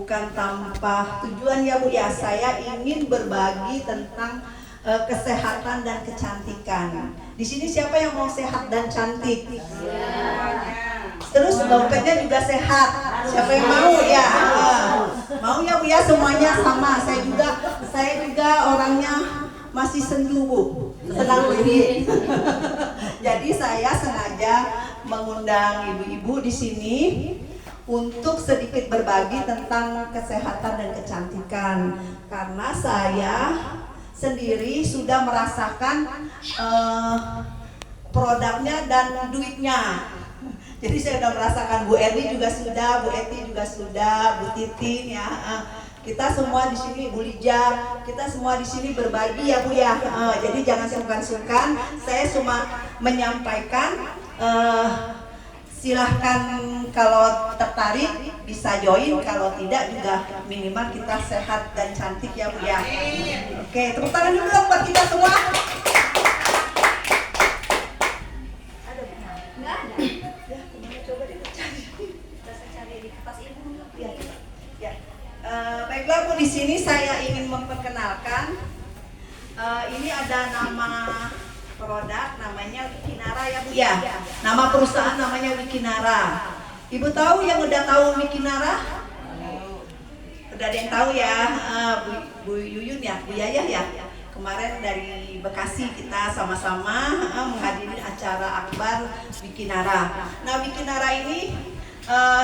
bukan tanpa tujuan ya Bu ya. Saya ingin berbagi tentang kesehatan dan kecantikan. Di sini siapa yang mau sehat dan cantik? Terus dompetnya juga sehat. Siapa yang mau ya? Mau ya Bu ya, semuanya sama. Saya juga orangnya masih sendu Bu, senang duit. Jadi saya sengaja mengundang ibu-ibu di sini untuk sedikit berbagi tentang kesehatan dan kecantikan, karena saya sendiri sudah merasakan produknya dan duitnya. Jadi saya sudah merasakan, Bu Erni juga sudah, Bu Eti juga sudah, Bu Titin ya. Kita semua di sini, Bu Lija, kita semua di sini berbagi ya Bu ya. Jadi jangan sungkan-sungkan. Saya cuma menyampaikan. Silahkan kalau tertarik bisa join, kalau tidak juga minimal kita sehat dan cantik ya Bu ya. Oke, tepuk tangan dulu dong buat kita semua. Ada Bu? Nggak ada. Ya, kemana coba deh cari. Kita cari di kertas ibu dulu. Ya. Baiklah Bu, di sini saya ingin memperkenalkan. Ini ada nama produk namanya Wikinara ya Bu ya. Nama perusahaan namanya Wikinara. Ibu tahu yang udah tahu Wikinara? Udah ada yang tahu ya, Bu Yuyun ya, Bu Yayah ya. Kemarin dari Bekasi kita sama-sama menghadiri acara akbar Wikinara. Nah Wikinara ini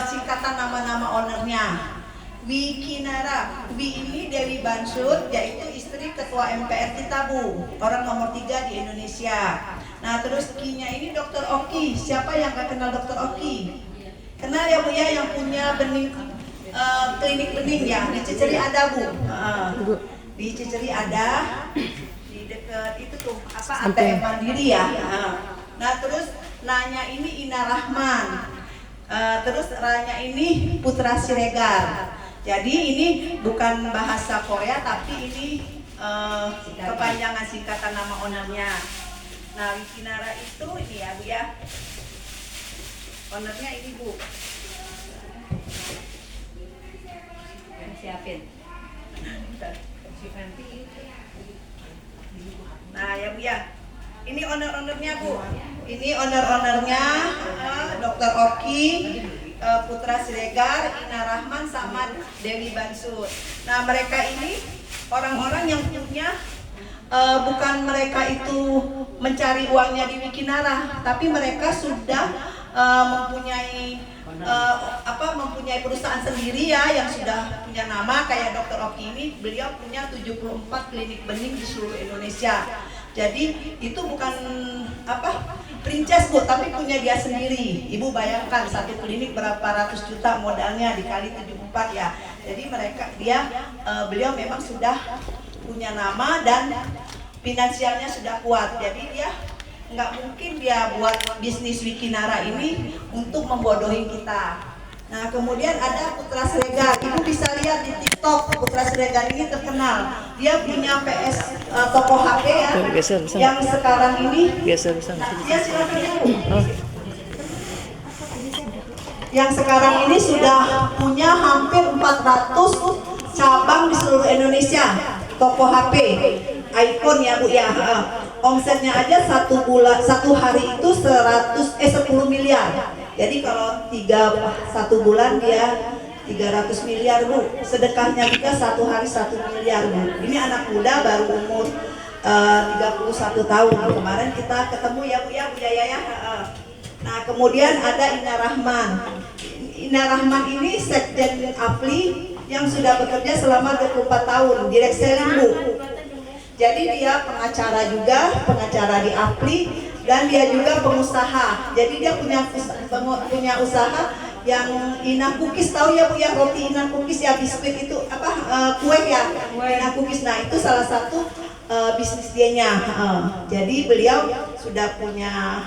singkatan nama-nama ownernya. Wikinara, Wi ini Dewi Bansud, yaitu istri ketua MPR kita Bu, orang nomor 3 di Indonesia. Nah terus Ki-nya ini Dr. Oki. Siapa yang gak kenal Dr. Oki? Kenal ya Bu ya, yang punya bening klinik bening ya, di Ciceri ada Bu. Di Ciceri ada, di dekat itu tuh apa ATM Mandiri ya. Nah terus nanya ini Ina Rahman, terus ranya ini Putra Siregar. Jadi ini bukan bahasa Korea, tapi ini kepanjangan singkatan nama ownernya. Nah Wikinara itu ini ya Bu ya, ownernya ini Bu. Siapin. Nah ya Bu ya, ini owner-ownernya Bu. Ini owner-ownernya Dr. Oki, Putra Siregar, Ina Rahman sama Dewi Bansud. Nah mereka ini orang-orang yang punya bukan mereka itu mencari uangnya di Wikinara, tapi mereka sudah mempunyai perusahaan sendiri ya, yang sudah punya nama. Kayak Dr. Oki ini, beliau punya 74 klinik bening di seluruh Indonesia. Jadi itu bukan princess Bu, tapi punya dia sendiri. Ibu bayangkan satu klinik berapa ratus juta modalnya dikali 74 ya. Jadi beliau memang sudah punya nama dan finansialnya sudah kuat. Jadi dia nggak mungkin dia buat bisnis Wikinara ini untuk membodohin kita. Nah kemudian ada Putra Siregar. Ibu bisa lihat di TikTok, Putra Siregar ini terkenal. Dia punya PS toko HP ya, yang sekarang ini. Ya silakan Ibu. Yang sekarang ini sudah punya hampir 400 cabang di seluruh Indonesia. Toko HP, iPhone ya Bu ya. Omsetnya aja satu hari itu 10 miliar. Jadi kalau satu bulan dia 300 miliar Bu. Sedekahnya juga satu hari 1 miliar Bu. Ini anak muda baru umur 31 tahun. Kemarin kita ketemu ya Bu ya, Bu Yayah. Nah kemudian ada Ina Rahman. Ina Rahman ini Sekjen APLI yang sudah bekerja selama 24 tahun, direct selling Bu. Jadi dia pengacara juga, pengacara di APLI, dan dia juga pengusaha. Jadi dia punya usaha yang Ina Cookies, tahu ya Bu ya, roti Ina Cookies ya, biskuit itu kue ya, Ina Cookies. Nah itu salah satu bisnis dianya. Jadi beliau sudah punya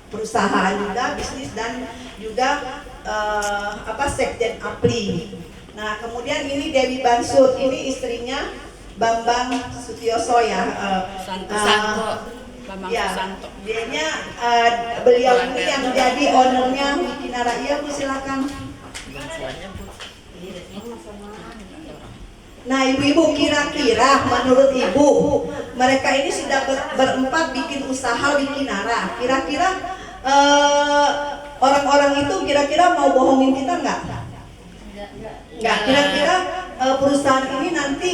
perusahaan juga, bisnis, dan juga Sekjen APLI. Nah kemudian ini Dewi Bansud, ini istrinya Bambang Sutioso ya. Bambang ya, Susanto. Dianya beliau ini yang jadi ownernya Wikinara. Iya Bu silakan. Nah ibu-ibu, kira-kira menurut ibu mereka ini sudah berempat bikin usaha Wikinara. Kira-kira orang-orang itu kira-kira mau bohongin kita nggak? Nggak. Kira-kira perusahaan ini nanti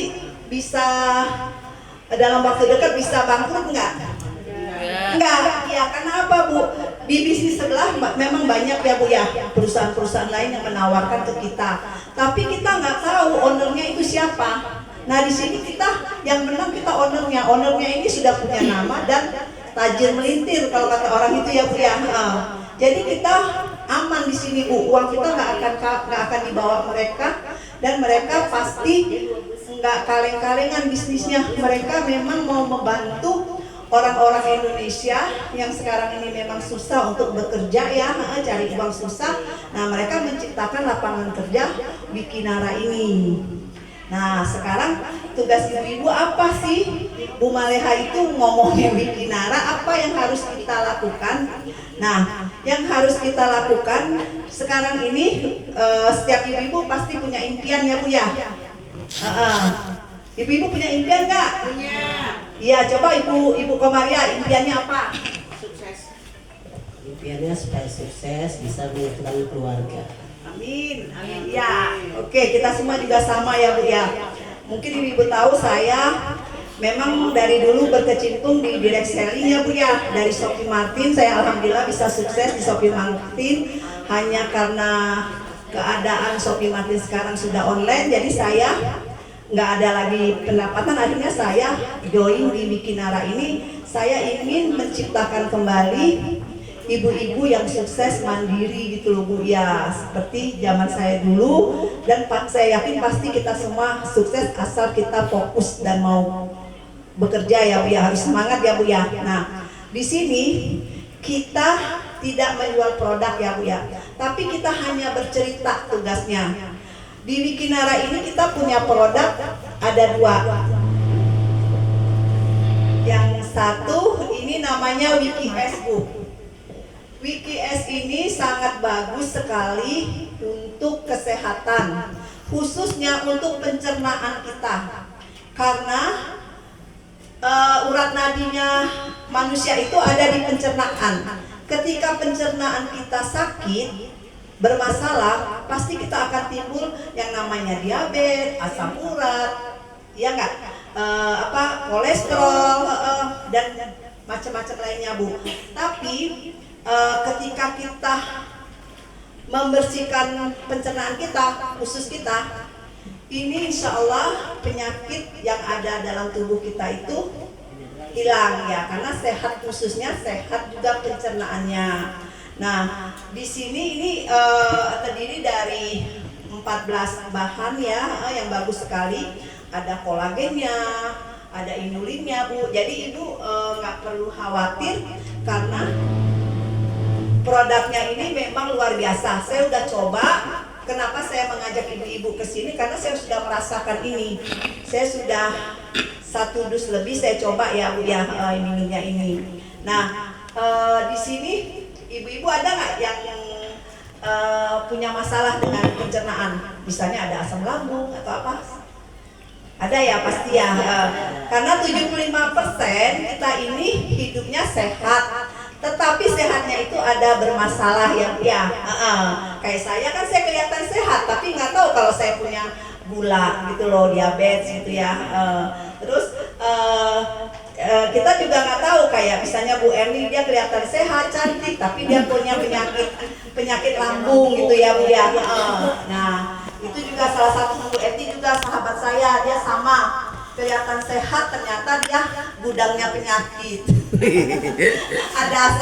bisa dalam waktu dekat bisa bangkrut nggak? Enggak, ya karena apa Bu? Di bisnis sebelah memang banyak ya Bu ya, perusahaan-perusahaan lain yang menawarkan ke kita. Tapi kita nggak tahu ownernya itu siapa. Nah di sini kita yang menang kita ownernya. Ownernya ini sudah punya nama dan tajir melintir kalau kata orang itu ya Bu ya. Jadi kita aman di sini Bu. Uang kita nggak akan dibawa mereka dan mereka pasti nggak kaleng-kalengan bisnisnya. Mereka memang mau membantu orang-orang Indonesia yang sekarang ini memang susah untuk bekerja ya, cari uang susah. Nah mereka menciptakan lapangan kerja Wikinara ini. Nah sekarang tugas ibu-ibu apa sih? Bu Maleha itu ngomongin Wikinara, apa yang harus kita lakukan? Nah yang harus kita lakukan sekarang ini, setiap ibu-ibu pasti punya impian ya Bu ya. Ibu-ibu punya impian nggak? Punya. Iya, coba Ibu Komaria, impiannya apa? Sukses. Impiannya supaya sukses, bisa menyatukan keluarga. Amin, amin. Ya, oke, kita semua juga sama ya Bu ya. Mungkin ibu tahu saya memang dari dulu berkecimpung di direct selling ya Bu ya. Dari Shopee Martin, saya alhamdulillah bisa sukses di Shopee Martin hanya karena keadaan Shopee Martin sekarang sudah online, jadi saya nggak ada lagi pendapatan. Akhirnya saya join di Wikinara ini. Saya ingin menciptakan kembali ibu-ibu yang sukses mandiri gitu loh Bu ya, seperti zaman saya dulu. Dan saya yakin pasti kita semua sukses asal kita fokus dan mau bekerja ya Bu ya, harus semangat ya Bu ya. Nah di sini kita tidak menjual produk ya Bu ya, tapi kita hanya bercerita tugasnya. Di Wikinara ini kita punya produk ada dua. Yang satu ini namanya WikiS Bu. WikiS ini sangat bagus sekali untuk kesehatan, khususnya untuk pencernaan kita. Karena urat nadinya manusia itu ada di pencernaan. Ketika pencernaan kita sakit, bermasalah, pasti kita akan timbul yang namanya diabetes, asam urat, ya enggak, kolesterol dan macam-macam lainnya Bu. Tapi ketika kita membersihkan pencernaan kita, usus kita, ini insya Allah penyakit yang ada dalam tubuh kita itu hilang ya, karena sehat ususnya, sehat juga pencernaannya. Nah, di sini ini terdiri dari 14 bahan ya, yang bagus sekali. Ada kolagennya, ada inulinnya Bu. Jadi Ibu nggak perlu khawatir karena produknya ini memang luar biasa. Saya udah coba. Kenapa saya mengajak ibu-ibu ke sini? Karena saya sudah merasakan ini. Saya sudah 1 dus lebih saya coba ya Bu ya, minumnya ini. Nah, di sini ibu-ibu ada nggak yang punya masalah dengan pencernaan? Misalnya ada asam lambung atau apa? Ada ya pasti ya. Karena 75% kita ini hidupnya sehat, tetapi sehatnya itu ada bermasalah ya. Kayak saya kan saya kelihatan sehat, tapi nggak tahu kalau saya punya gula gitu loh, diabetes gitu ya. Terus kita juga nggak tahu, kayak misalnya Bu Erni, dia kelihatan sehat, cantik, tapi dia punya penyakit lambung gitu ya Bu ya. Nah itu juga salah satu. Bu Erni juga sahabat saya, dia sama kelihatan sehat, ternyata dia gudangnya penyakit. ada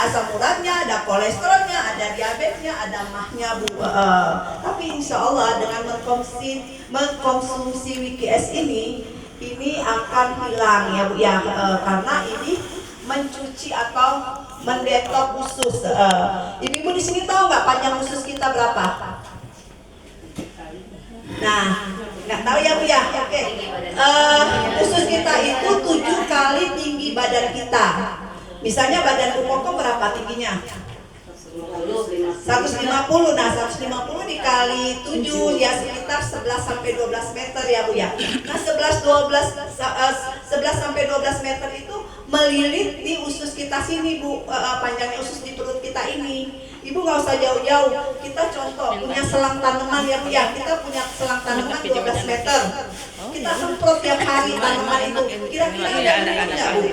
asam uratnya, ada kolesterolnya, ada diabetesnya, ada mahnya Bu. Tapi insya Allah dengan mengkonsumsi WikiS ini akan hilang ya Bu ya, karena ini mencuci atau mendetok usus. Ibu-ibu di sini tahu nggak panjang usus kita berapa? Nah, nggak tahu ya Bu ya. Oke. Usus kita itu 7 kali tinggi badan kita. Misalnya badan Bu Kokom berapa tingginya? 150 150. Nah, 150 dikali 7 ya sekitar 11 sampai 12 meter ya Bu ya. Nah, 11 sampai 12 meter itu melilit di usus kita sini Bu, panjangnya usus di perut kita ini. Ibu nggak usah jauh-jauh. Kita contoh punya selang tanaman ya Bu ya. Kita punya selang tanaman 12 meter. Kita semprot tiap hari tanaman itu. Kira-kira ada minumnya Bu?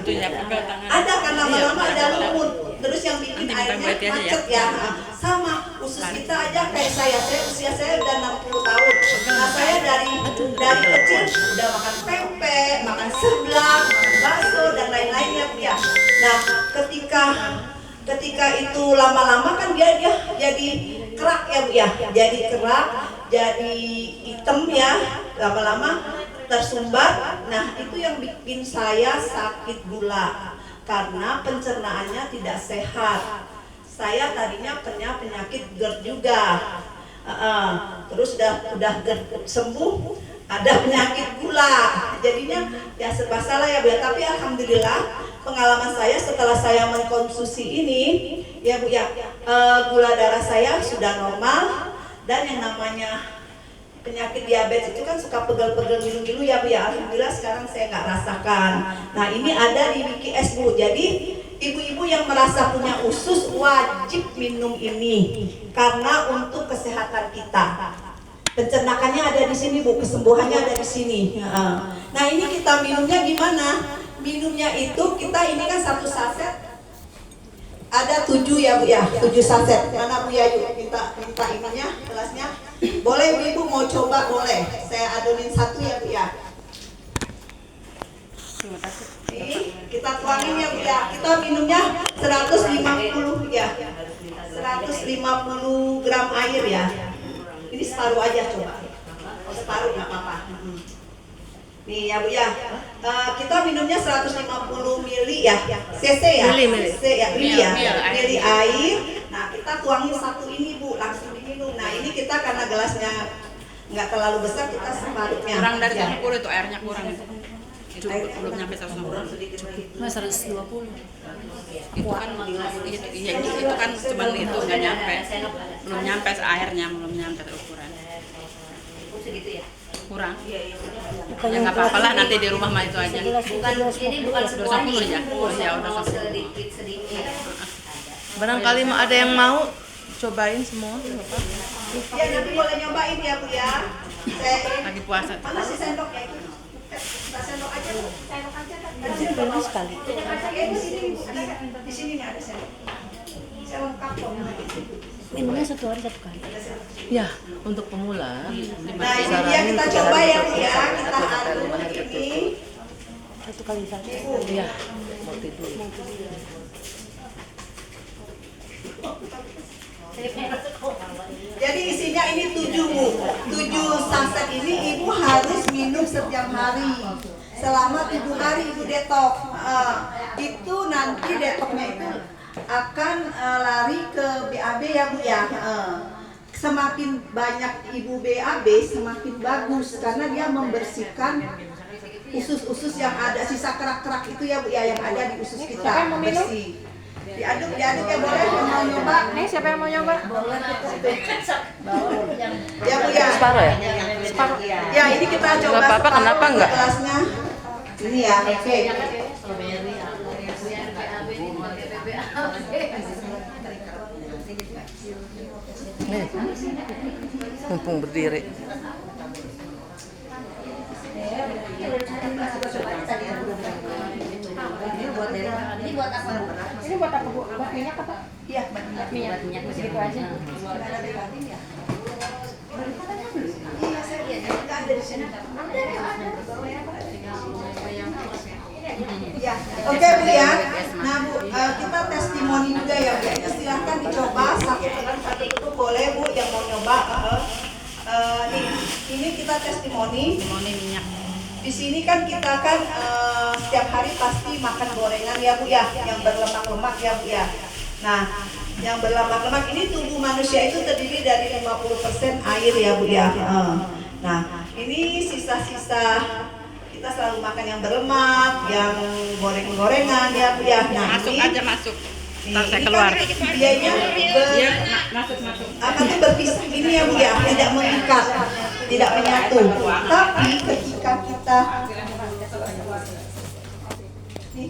Ada, kan lama-lama ada lumut. Terus yang bikin airnya macet ya. Sama usus kita aja kayak usia saya udah 60 tahun. Nah, saya dari kecil udah makan pempek, makan seblak, makan bakso dan lain-lainnya Bu ya. Nah, ketika itu lama-lama kan dia jadi kerak ya Bu ya. Jadi kerak, jadi hitam ya, lama-lama tersumbat. Nah, itu yang bikin saya sakit gula karena pencernaannya tidak sehat. Saya tadinya punya penyakit GERD juga. Terus udah GERD sembuh, ada penyakit gula. Jadinya ya serba salah ya Bu ya. Tapi alhamdulillah pengalaman saya setelah saya mengkonsumsi ini ya Bu ya, gula darah saya sudah normal. Dan yang namanya penyakit diabetes itu kan suka pegel-pegel ngilu-ngilu ya Bu ya. Alhamdulillah sekarang saya nggak rasakan. Nah, ini ada di Wiki S Bu. Jadi ibu-ibu yang merasa punya usus wajib minum ini karena untuk kesehatan kita. Pencernakannya ada di sini Bu, kesembuhannya ada di sini. Nah, ini kita minumnya gimana? Minumnya itu kita ini kan satu saset ada 7 ya Bu ya, 7 saset. Mana Bu ya, yuk minta ininya gelasnya. Boleh Ibu mau coba boleh. Saya adonin satu ya Bu ya. Ini kita tuangin ya Bu ya. Kita minumnya 150 ya. 150 gram air ya. Ini separuh aja coba. Separuh nggak apa-apa. Nih ya Bu ya. Kita minumnya 150 mili ya. cc ya. Cc ya, mili air. Nah, kita tuangin satu ini Bu, langsung diminum. Nah, ini kita karena gelasnya nggak terlalu besar, kita separuhnya. Kurang dari 70 itu airnya kurang. Itu belum nyampe 150. Mas 120. Itu kan itu kan cuma itu nggak nyampe. Belum nyampe airnya, belum nyampe ukuran. Segitu ya? Kurang. Ya nggak apa-apa lah, nanti di rumah mah itu aja. Bukan semuanya. 210 ya. Oh ya udah 10. Sedikit. Barangkali ada yang mau cobain semua. Ya, nanti boleh nyobain ya Bu ya. Lagi puasa. Mana si sendoknya itu? Kita sendok aja Bu. Sendok aja kan. Bagus sekali. Di sini nih ada sendok. Saya lengkap kok. Minumnya 1 hari 1 kali. Ya, untuk pemula. Nah, ini dia kita coba ya Bu ya. Kita aduk ini. 1 kali 1. Ya, mau tidur. Jadi isinya ini 7 Bu. 7 saset ini Ibu harus minum setiap hari. Selama 7 hari Ibu detok. Itu nanti detoknya itu akan lari ke BAB ya Bu ya. Semakin banyak Ibu BAB semakin bagus karena dia membersihkan usus-usus yang ada, sisa kerak-kerak itu ya Bu ya, yang ada di usus kita bersih. Diaduk ya boleh, yang mau nyoba. Nih, siapa yang mau nyoba? Ya Bu ya. Separuh ya? Separuh. Ya, ini kita coba Nggak apa-apa, separuh kenapa nggak? gelasnya. Ini ya, oke. Nih, mumpung berdiri. Ini buat apa? Ini buat apa Bu? Buat minyak apa? Iya, Minyak. Segitu aja. iya saya nggak ada di sini. Ya, oke Bu ya. Nah Bu, kita testimoni juga ya Bu. Silahkan dicoba satu itu boleh Bu yang mau nyoba. Nih, ini kita testimoni. Minyak. Di sini kan kita kan setiap hari pasti makan gorengan ya Bu ya, yang berlemak-lemak ya Bu ya. Nah, yang berlemak-lemak ini tubuh manusia itu terdiri dari 50% air ya Bu ya. Nah, ini sisa-sisa kita selalu makan yang berlemak, yang goreng-gorengan ya Bu ya. Nah, Masuk ini, aja masuk. Ntar saya keluar. Dianya Dia masuk. apa tuh berpisah gini ya Bu ya, tidak mengikat, tidak menyatu. Tapi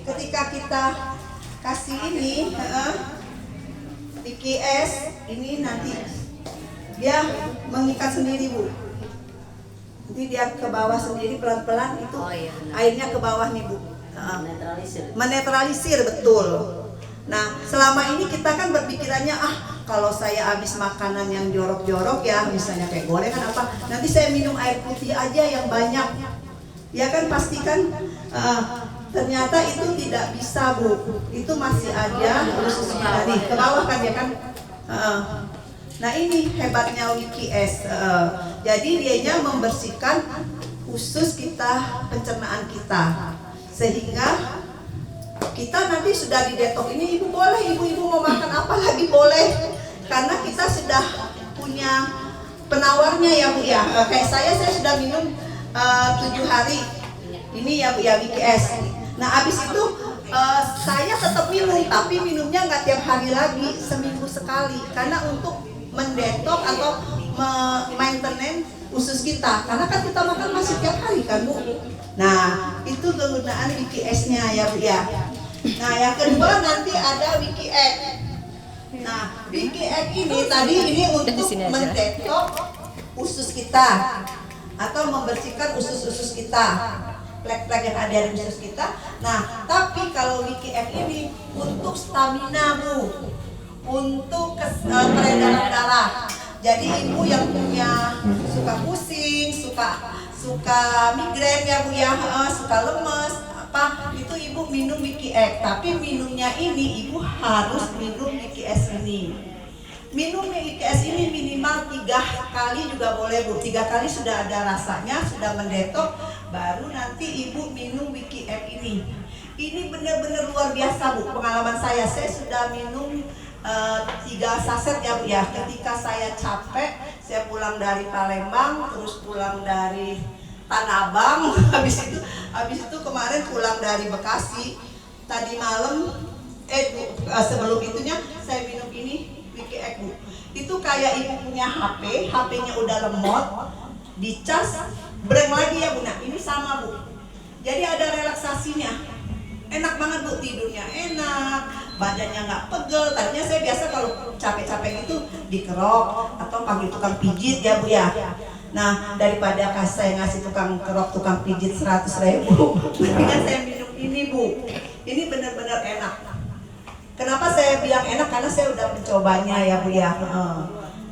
ketika kita kasih ini, VKS ini nanti dia mengikat sendiri Bu. Nanti dia ke bawah sendiri pelan-pelan itu airnya ke bawah nih Bu. Menetralisir betul. Nah selama ini kita kan berpikirannya kalau saya habis makanan yang jorok-jorok ya, misalnya kayak gorengan apa, nanti saya minum air putih aja yang banyak. Ya kan pastikan ternyata itu tidak bisa Bu. Itu masih ada ususnya nih ke bawah kan ya kan. Nah ini hebatnya WikiS. Jadi dianya membersihkan usus kita, pencernaan kita, sehingga kita nanti sudah di detok ini ibu boleh, ibu mau makan apa lagi boleh, karena kita sudah punya penawarnya ya Bu ya. Kayak saya sudah minum 7 hari ini ya Bu ya WikiS. Nah abis itu saya tetap minum, tapi minumnya nggak tiap hari lagi, seminggu sekali, karena untuk mendetok atau maintenance usus kita, karena kan kita makan masih tiap hari kan Bu. Nah itu kegunaan WikiS-nya ya Bu ya. Nah yang kedua nanti ada WikiX. Nah WikiX ini tadi ini untuk mendetok usus kita atau membersihkan usus-usus kita, plek-plek yang ada di usus kita. Nah tapi kalau WikiX ini untuk stamina Bu, untuk peredaran darah. Jadi ibu yang punya suka pusing, suka migrain ya Bu ya, suka lemes apa, itu ibu minum WikiX. Tapi minumnya ini ibu harus minum WikiS ini. Minum WikiS ini minimal 3 kali juga boleh Bu. 3 kali sudah ada rasanya, sudah mendetok, baru nanti ibu minum WikiX ini. Ini benar-benar luar biasa Bu. Pengalaman saya sudah minum 3 saset ya Bu ya. Ketika saya capek, saya pulang dari Palembang, terus pulang dari Tanah Abang, habis itu kemarin pulang dari Bekasi. Tadi malam sebelum itunya saya minum ini WikiX Bu. Itu kayak ibu punya HP-nya udah lemot, dicas, breng lagi ya Bu. Nah ini sama Bu. Jadi ada relaksasinya. Enak banget Bu, tidurnya enak, badannya nggak pegel. Tadinya saya biasa kalau capek-capek itu dikerok atau panggil tukang pijit ya Bu ya. Nah daripada saya ngasih tukang kerok, tukang pijit 100.000, mendingan saya minum ini Bu. Ini benar-benar enak. Kenapa saya bilang enak? Karena saya udah mencobanya ya Bu ya.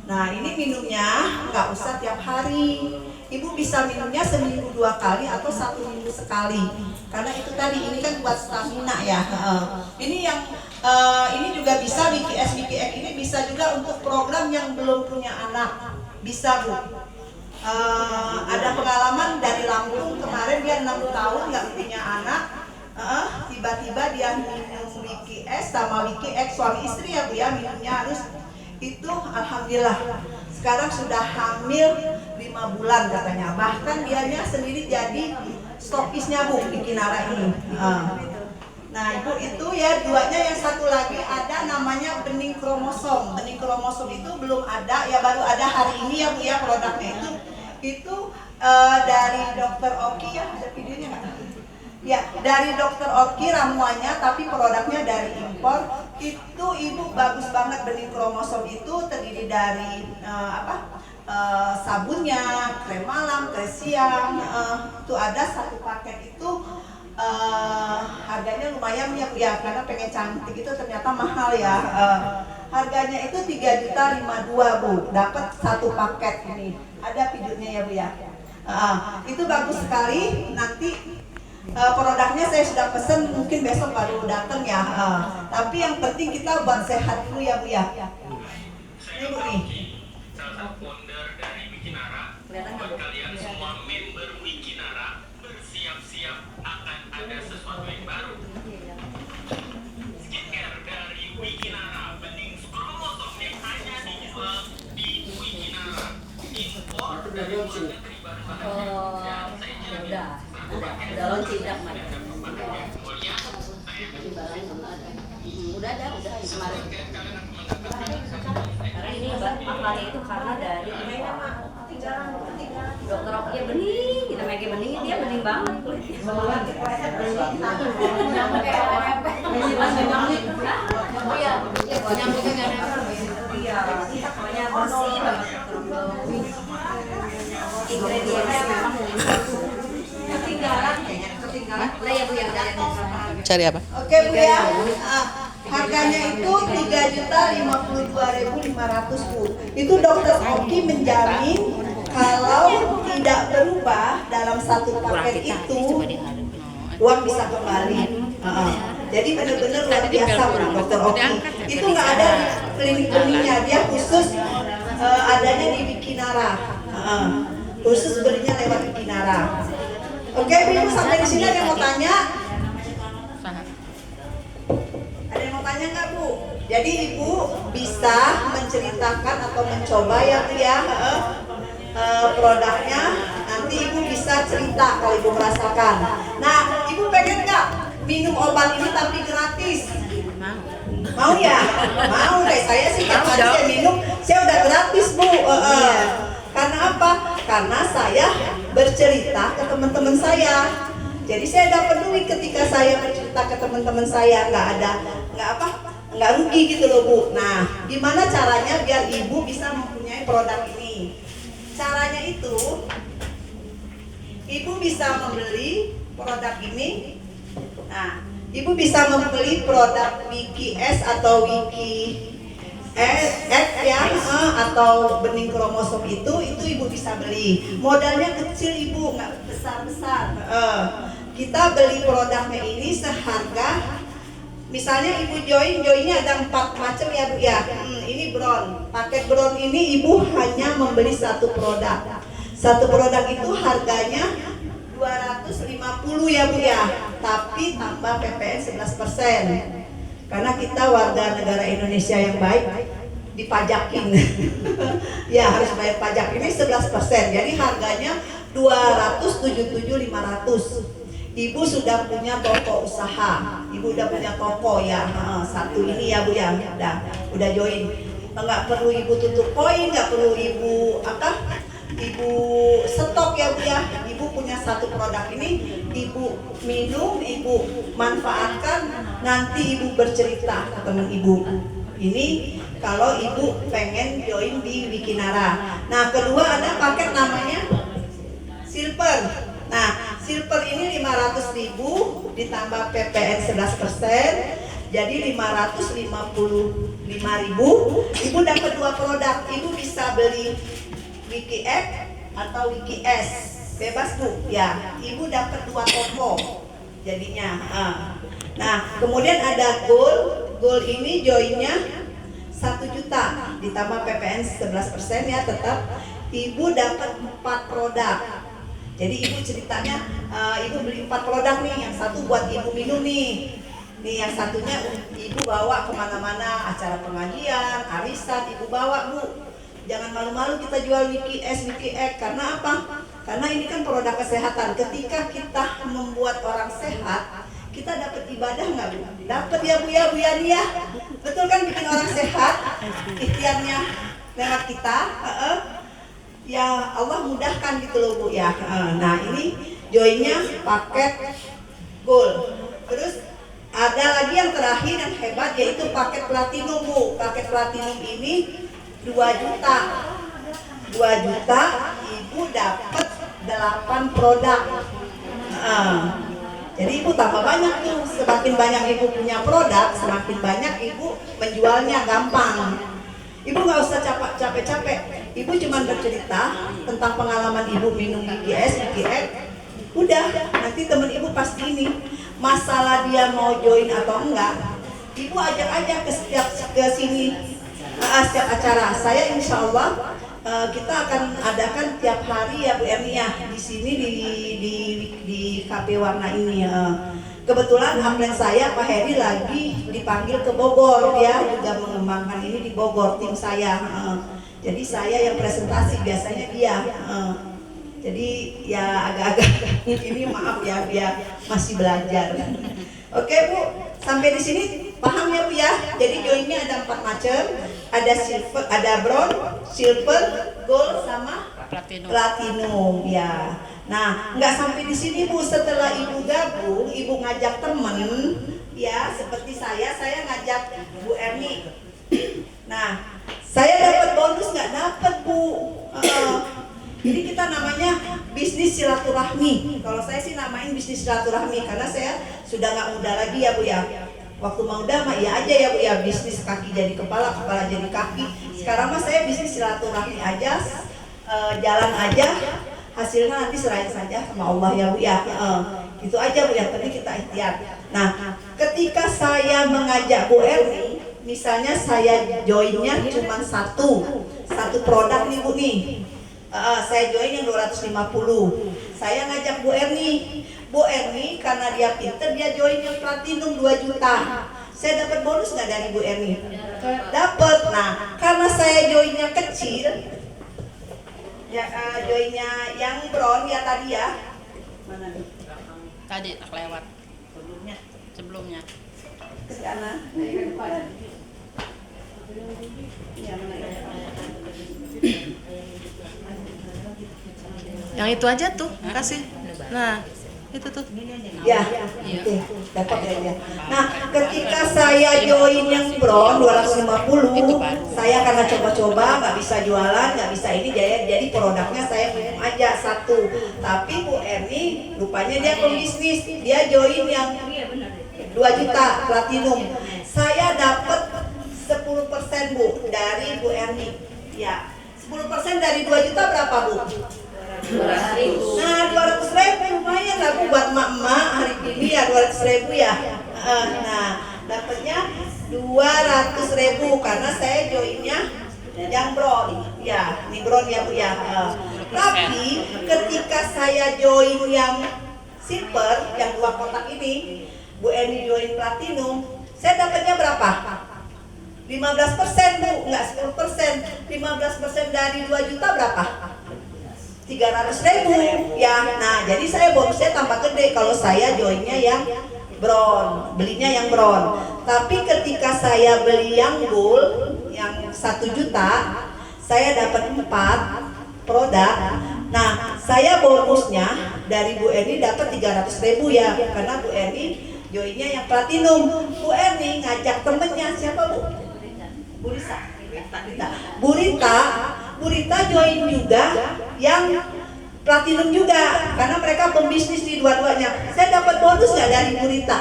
Nah ini minumnya nggak usah tiap hari. Ibu bisa minumnya seminggu 2 kali atau 1 minggu sekali. Karena itu tadi ini kan buat stamina ya. Ini yang ini juga bisa WikiX ini bisa juga untuk program yang belum punya anak. Bisa Bu. Ada pengalaman dari Lampung kemarin, dia 6 tahun nggak punya anak. Tiba-tiba dia minum WikiX sama WikiX, suami istri ya Bu ya, minumnya harus itu. Alhamdulillah sekarang sudah hamil 5 bulan katanya. Bahkan dianya sendiri jadi stokisnya Bu di Kinara ini. Nah Ibu itu ya duanya, yang satu lagi ada namanya bening kromosom. Bening kromosom itu belum ada ya, baru ada hari ini ya Bu ya produknya itu dari Dokter Oki ya, ada videonya nggak? Ya dari Dokter Oki ramuannya, tapi produknya dari impor. Itu Ibu bagus banget. Bening kromosom itu terdiri dari sabunnya, krem malam, krem siang. Itu ada 1 paket itu harganya lumayan ya Bu ya, karena pengen cantik itu ternyata mahal ya. Harganya itu 3.052.000 Bu, dapat 1 paket ini. Ada videonya ya Bu ya. Itu bagus sekali. Nanti produknya saya sudah pesen, mungkin besok baru datang ya. Tapi yang penting kita buat sehat dulu ya Bu ya. Ini Bu nih. Salah satu founder dari Wikinara. Buat kalian semua member Wikinara, bersiap-siap akan ada sesuatu yang baru. Skincare dari Wikinara, bening kromosom yang hanya dijual di Wikinara. Impor dari luar negeri baru saja. Dan saya udah launching dah. mulia, saya Udah ada kemarin. Karena ini makannya itu karena dari dokter Oki bening, kita pakai bening dia bening banget kulitnya. Nyamuk kayak ada nempel. Oh iya, nyamuknya nggak nempel. Iya, pokoknya bersih banget. Ingredientnya memang ketinggalan kayaknya. Ketinggalan. Lah ya Bu yang dari Cari apa? Oke Bu ya. Harganya itu 3.052.500 Bu. Itu Dokter Oki menjamin kalau tidak berubah dalam satu paket itu uang bisa kembali. Jadi benar-benar luar biasa Bu Dokter Oki. Itu nggak ada di klinik belinya, dia khusus adanya di Wikinara. Khusus belinya lewat Wikinara. Oke Bu, sampai di sini ada yang mau tanya? Ada yang mau tanya nggak Bu? Jadi Ibu bisa menceritakan atau mencoba ya Bu ya produknya. Nanti Ibu bisa cerita kalau Ibu merasakan. Nah, Ibu pengen nggak minum obat ini tapi gratis? Mau ya? Mau deh. Saya sih tiap hari saya minum, saya udah gratis Bu. Karena apa? Karena saya bercerita ke teman-teman saya. Jadi saya dapat duit ketika saya bercerita ke teman-teman saya, nggak rugi gitu loh Bu. Nah, gimana caranya biar Ibu bisa mempunyai produk ini? Caranya itu, Ibu bisa membeli produk ini. Nah, Ibu bisa membeli produk Wiki S atau Wiki X ya, atau bening kromosom itu Ibu bisa beli. Modalnya kecil Ibu, nggak besar-besar. Kita beli produknya ini seharga, misalnya Ibu joinnya ada 4 macam ya Bu ya. Ini brown, paket brown ini Ibu hanya membeli satu produk. Satu produk itu harganya 250 ya Bu ya, tapi tambah PPN 11%. Karena kita warga negara Indonesia yang baik, dipajakin. Ya harus bayar pajak ini 11%. Jadi harganya 277.500. Ibu sudah punya toko usaha. Ibu udah punya toko ya. Satu ini ya Bu ya. Udah join. Enggak perlu Ibu tutup poin, enggak perlu Ibu Ibu stok ya Bu ya. Ibu punya satu produk ini, Ibu minum, Ibu manfaatkan, nanti Ibu bercerita ke teman Ibu. Ini kalau Ibu pengen join di Wikinara. Nah, kedua ada paket namanya Silver. Nah, Silver ini 500.000 ditambah PPN 11%, jadi 555.000. Ibu dapat 2 produk. Ibu bisa beli Wiki X atau Wiki S, bebas Bu ya. Ibu dapat 2 toko jadinya. Nah, kemudian ada Gold ini joinnya 1 juta ditambah PPN 11% ya, tetap Ibu dapat 4 produk. Jadi Ibu ceritanya Ibu beli 4 produk nih, yang satu buat Ibu minum nih. Nih yang satunya Ibu bawa kemana-mana, acara pengajian, arisan Ibu bawa Bu. Jangan malu-malu kita jual Wiki S, Wiki X. Karena apa? Karena ini kan produk kesehatan. Ketika kita membuat orang sehat, kita dapat ibadah nggak Bu? Dapat ya Bu ya, Bu Yani ya. Betul kan bikin orang sehat? Ikhtiarnya lewat kita. Ya Allah mudahkan gitu loh Bu ya. Nah ini joinnya paket gold. Terus ada lagi yang terakhir yang hebat, yaitu paket platinum Bu. Paket platinum ini 2 juta. 2 juta Ibu dapat 8 produk. Jadi Ibu tambah banyak tuh. Semakin banyak Ibu punya produk, semakin banyak Ibu menjualnya gampang. Ibu nggak usah capek-capek. Ibu cuma bercerita tentang pengalaman Ibu minum Wiki S, Wiki X. Udah, nanti temen Ibu pasti ini. Masalah dia mau join atau enggak, Ibu ajak aja ke sini, setiap acara. Saya insya Allah kita akan adakan tiap hari ya Bu Erni ya, di sini di KP Warna ini. Kebetulan upline saya Pak Heri lagi dipanggil ke Bogor, dia juga mengembangkan ini di Bogor, tim saya. Jadi saya yang presentasi, biasanya dia. Jadi ya agak-agak ini maaf ya, dia masih belajar. Oke Bu, sampai di sini Paham ya Bu ya? Jadi joinnya ada 4 macam, ada silver, ada bronze, silver, gold, sama platinum ya. Nah, nggak sampai di sini Bu. Setelah Ibu gabung, Ibu ngajak temen ya, seperti saya ngajak Bu Erni. Nah, saya dapat bonus nggak dapat Bu. Jadi kita namanya bisnis silaturahmi. Kalau saya sih namain bisnis silaturahmi karena saya sudah nggak muda lagi ya Bu ya. Waktu muda mah iya aja ya Bu ya, bisnis kaki jadi kepala, kepala jadi kaki. Sekarang mah saya bisnis silaturahmi aja, jalan aja. Hasilnya nanti serahin saja sama Allah ya Bu ya. Itu aja Bu ya, penting kita ikhtiar. Nah, ketika saya mengajak Bu Erni, misalnya saya joinnya cuma satu produk nih Bu nih. Saya join yang 250. Saya ngajak Bu Erni karena dia pinter, dia join yang platinum 2 juta. Saya dapat bonus nggak dari Bu Erni? Dapat. Nah, karena saya joinnya kecil, ya joinnya yang bronze ya tadi ya. Mana nih? Tadi tak lewat. Sebelumnya. Ke sana. Ya, mana ya? Yang itu aja tuh, kasih. Nah, itu tuh. Ya, oke, dapat ya dia. Nah, ketika saya join yang bronze 250, saya karena coba-coba nggak bisa jualan, nggak bisa ini, jadi produknya saya minum aja satu. Tapi Bu Erni rupanya dia pembisnis, dia join yang 2 juta platinum. Saya dapat 10% Bu dari Bu Erni. Ya, 10% dari 2 juta berapa Bu? 200.000. Nah, 200.000 lumayan lah Bu buat emak-emak hari ini ya, 200.000 ya. Nah, dapatnya 200.000 karena saya joinnya yang bronze. Ya, ini bronze ya Bu ya. Tapi ketika saya join yang silver, yang 2 kotak ini, Bu Eni join platinum, saya dapatnya berapa? 15% Bu, enggak 10%. 15% dari 2 juta berapa? 300.000 ya. Nah, jadi saya bonusnya tambah gede kalau saya joinnya yang bronze, belinya yang bronze. Tapi ketika saya beli yang gold yang 1 juta, saya dapat 4 produk. Nah, saya bonusnya dari Bu Eni dapat 300.000 ya, karena Bu Eni joinnya yang platinum. Bu Eni ngajak temennya siapa Bu? Bu Rita join juga yang platinum juga karena mereka pembisnis di dua-duanya. Saya dapat bonus nggak dari Bu Rita?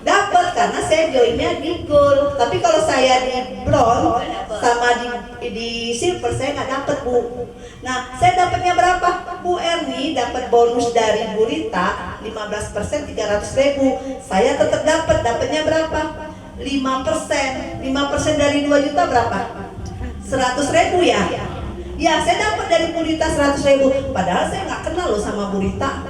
Dapat karena saya joinnya di gold. Tapi kalau saya di bronze sama di silver saya nggak dapat Bu. Nah, saya dapatnya berapa? Bu Erni dapat bonus dari Bu Rita 15% 300.000. Saya tetap dapatnya berapa? 5%. 5% dari 2 juta berapa? 100.000 ya. Ya, saya dapat dari Bu Rita 100.000. Padahal saya nggak kenal loh sama Bu Rita.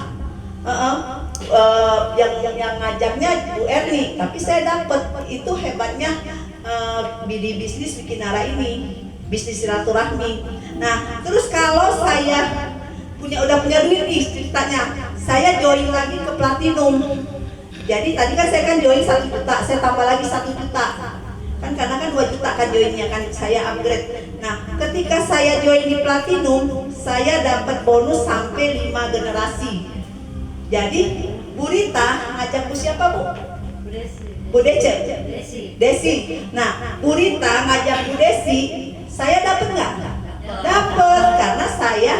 Yang ngajaknya Bu Erni, tapi saya dapat. Itu hebatnya di bisnis bikin arah ini, bisnis silaturahmi. Nah, terus kalau saya udah punya duit nih ceritanya, saya join lagi ke platinum. Jadi tadi kan saya join 1 juta, saya tambah lagi 1 juta. Kan karena 2 juta kan joinnya kan, saya upgrade. Nah, ketika saya join di platinum, saya dapat bonus sampai 5 generasi. Jadi Bu Rita ngajak Bu siapa Bu? Bu Desi. Nah, Bu Rita ngajak Bu Desi, saya dapat nggak? Dapat karena saya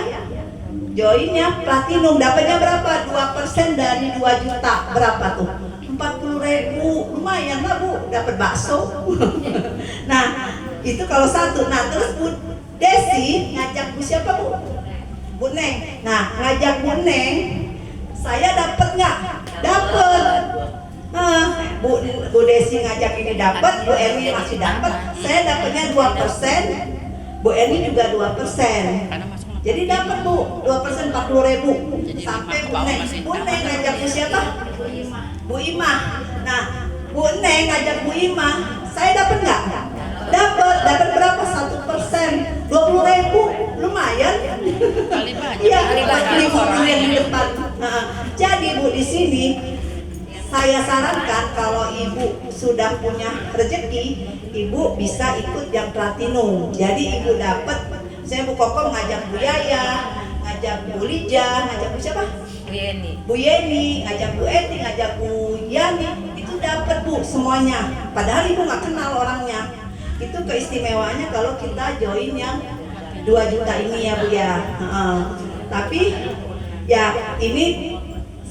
joinnya platinum. Dapatnya berapa? 2% dari 2 juta. Berapa tuh? 40.000. Lumayan lah Bu, dapat bakso. Nah, itu kalau satu. Nah, terus Bu Desi ngajak Bu siapa Bu? Bu Neng. Nah, ngajak Bu Neng, saya dapat nggak? Dapat. Bu Desi ngajak ini dapat, Bu Eni masih dapat. Saya dapatnya 2%, Bu Eni juga 2%. Jadi dapat Bu 2% 40.000 sampai Bu Neng. Bu Neng ngajak Bu siapa? Bu Imah. Nah, Bu Neng ngajak Bu Imah, saya dapat nggak? Dapat berapa? 1%, 20.000, lumayan. Iya, 40.000 yang di depan. Nah, jadi Bu di sini saya sarankan kalau ibu sudah punya rezeki, ibu bisa ikut yang platinum. Jadi ibu dapat, saya Bu Kokom ngajak Bu Yaya, ngajak Bu Lija, ngajak Bu siapa? Bu Yeni, ngajak Bu Eti, ngajak Bu Yani, itu dapat Bu semuanya. Padahal ibu nggak kenal orangnya. Itu keistimewaannya kalau kita join yang 2 juta ini ya Bu ya. Tapi ya ini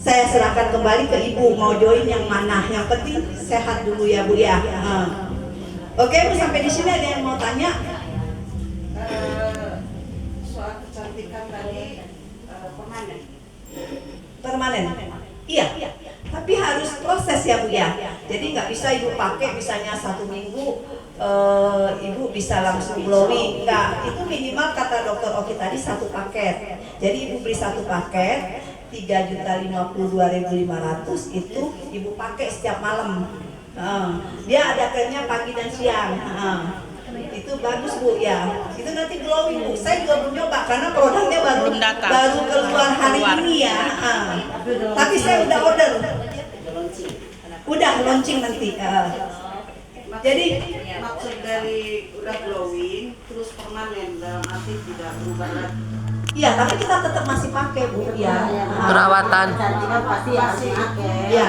saya serahkan kembali ke ibu mau join yang mana. Yang penting sehat dulu ya Bu ya. Oke Bu, sampai di sini ada yang mau tanya? Soal kecantikan tadi permanen. Iya. Tapi harus proses ya Bu ya. Jadi nggak bisa ibu pakai misalnya 1 minggu ibu bisa langsung glowing. Enggak, itu minimal kata dokter Oki tadi 1 paket. Jadi ibu beli 1 paket 3.052.500 itu ibu pakai setiap malam. Dia ada kremnya pagi dan siang. Itu bagus Bu ya. Itu nanti glowing Bu. Saya juga belum nyoba karena produknya baru keluar hari ini ya. Tapi saya udah order. Udah launching nanti. Jadi Maksud dari udah glowing terus permanen dalam arti tidak berubah lagi. iya, tapi kita tetap masih pakai Bu ya. Perawatan. Kecantikan pasti harus pakai. Iya.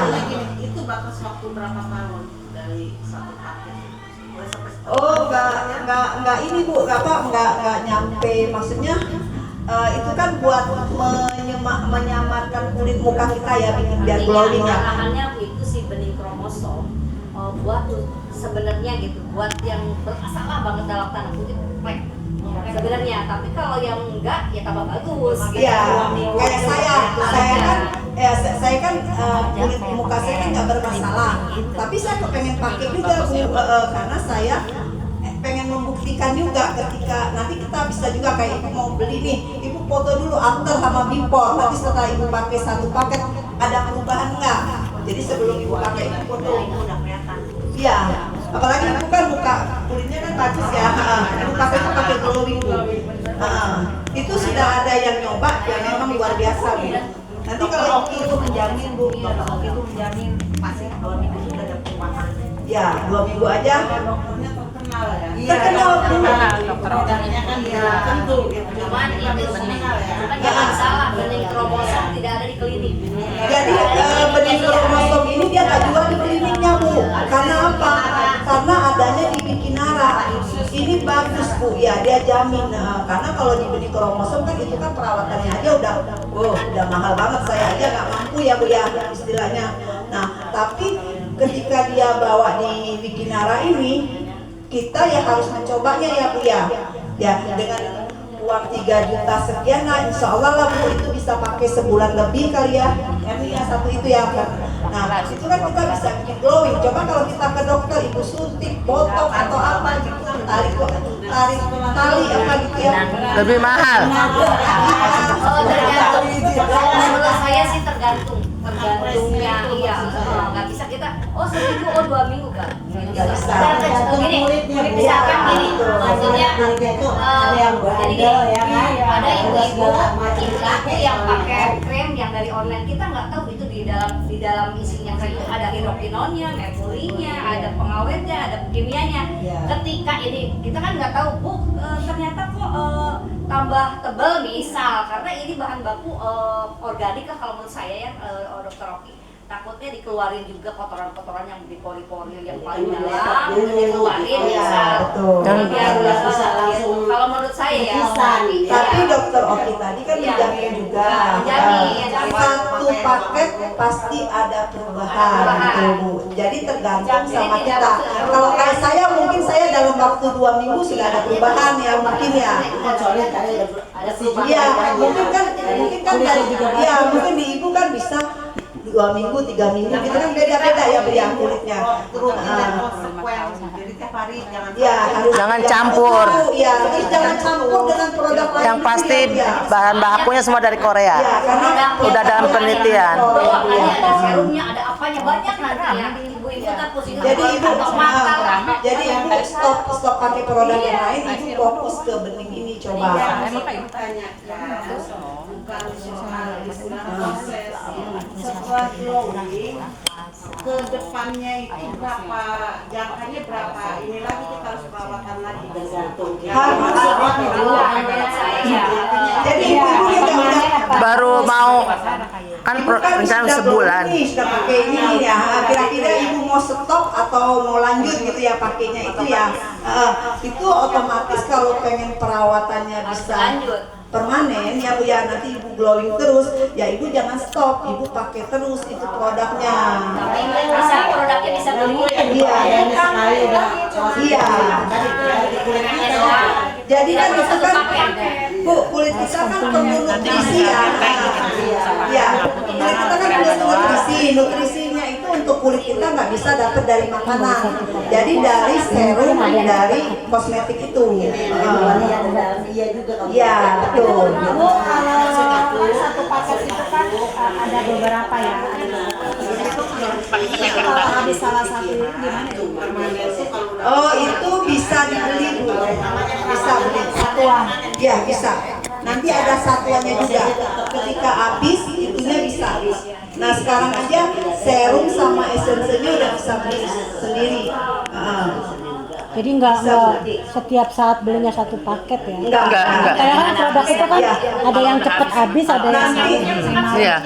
Itu batas waktu berapa tahun dari 1 paket? Boleh sampai setahun? Oh, enggak ini Bu, enggak nyampe, maksudnya itu kan buat menyamarkan kulit muka kita ya, bikin biar glowing ya. Bahannya itu si bening kromosom buat sebenarnya gitu, buat yang bermasalah banget dalam tanda kutip plek sebenarnya. Tapi kalau yang enggak ya tambah bagus. Iya, kayak saya kan kulit muka saya kan nggak bermasalah, tapi saya kepengen pakai juga Bu, karena saya pengen membuktikan juga ketika nanti kita bisa juga kayak ibu mau beli nih, ibu foto dulu after sama before, nanti setelah ibu pakai 1 paket ada perubahan nggak? Jadi sebelum ibu pakai ibu foto udah kelihatan. Iya, apalagi ibu kan muka kulitnya kan bagus ya, ibu pakai glowing Bu. Itu sudah ada yang nyoba yang memang luar biasa Bu. Nanti kalau itu menjamin Bu, dokter itu menjamin pasti 2 minggu sudah ada perubahan. ya 2 minggu aja Dokternya terkenal ya. terkenal Bu. Dokternya kan dia tentu gitu. Cuman itu cuman jangan salah, bening kromosom tidak ada di klinik. Jadi benih kromosom ini dia nggak jual di kliniknya Bu. Karena apa? Karena adanya di Bikinara. Ini bagus Bu ya, dia jamin. Karena kalau di benih kromosom kan itu kan perawatannya aja udah mahal banget. Saya aja nggak mampu ya Bu ya istilahnya. Nah tapi ketika dia bawa di Bikinara ini, kita ya harus mencobanya ya Bu ya. Ya dengan uang 3 juta sekian, nah insya Allah lah Bu itu bisa pakai sebulan lebih kali ya. Yang satu itu ya kan. Nah itu kan kita bisa bikin glowing. Coba kalau kita ke dokter, ibu suntik, botok atau apa gitu kan, tarik tali apa gitu ya. Lebih mahal. Tergantung. Menurut saya sih tergantungnya. Iya, nggak bisa kita seminggu 2 minggu kan. Nggak bisa. Gini, misalkan gini, maksudnya ada yang bandel ya kan, ada ibu-ibu yang pakai krem yang dari online, kita nggak tahu itu di dalam isinya krem itu ada hidrokinonnya, merkurinya, ada pengawetnya, ada kimianya. Ketika ini kita kan nggak tahu Bu, ternyata kok tambah tebal misal karena ini bahan baku organik lah kalau menurut saya ya, Dokter Rocky. Takutnya dikeluarin juga kotoran-kotoran yang di pori-pori yang paling dalam, dikeluarin misal. Biar kalau menurut saya ya. Tapi Dokter Oki tadi kan menjamin juga. Satu paket pasti ada perubahan gitu Bu. Jadi tergantung sama kita. Kalau kayak saya mungkin saya dalam waktu 2 minggu sudah ada perubahan ya mungkin ya. Iya, mungkin kan dari ya mungkin di ibu kan bisa 2 minggu, 3 minggu, gitu kan beda-beda ya Bu ya kulitnya. Jadi tiap hari Jangan campur. Ya, terus jangan campur dengan produk lain. Yang pasti bahan bakunya semua dari Korea. Ya, karena Udah dalam penelitian. Makanya ada serumnya, ada apanya banyak nanti ya. Ibu-ibu kan pusing jadi ibu mata lah. jadi ibu stop pakai produk yang lain, ibu fokus ke bening ini coba. tanya bukan soal istilah proses setelah glowing ke depannya itu berapa, jangkanya berapa, ini lagi kita harus perawatan lagi. Jadi ibu udah Baru mau kan rencana sebulan. Nih, sudah pakai ini ya. Kira-kira ibu mau stop atau mau lanjut gitu ya pakainya itu ya. Itu otomatis kalau pengen perawatannya bisa permanen ya Bu ya, nanti ibu glowing terus ya, ibu jangan stop, ibu pakai terus itu produknya. Bisa produknya bisa bergulir. Iya. Iya. Jadi kan itu kan Bu, kulit kita kan perlu nutrisi ya. Ya, kulit kita kan perlu nutrisi. Nutrisinya itu untuk kulit kita nggak bisa dapat dari makanan. Jadi dari serum, dari kosmetik itu. Iya, betul. Bu, kalau satu paket itu kan ada beberapa ya. Kalau habis salah satu itu gimana itu? Oh, itu bisa dibeli Bu. Bisa beli satuan. Ya, bisa. Nanti ada satuannya juga. Ketika habis, itunya bisa. Nah, sekarang aja serum sama esensinya udah bisa beli sendiri. Jadi nggak setiap saat belinya satu paket ya? Enggak. Karena kan produk itu kan ada yang cepat habis, ada yang Iya.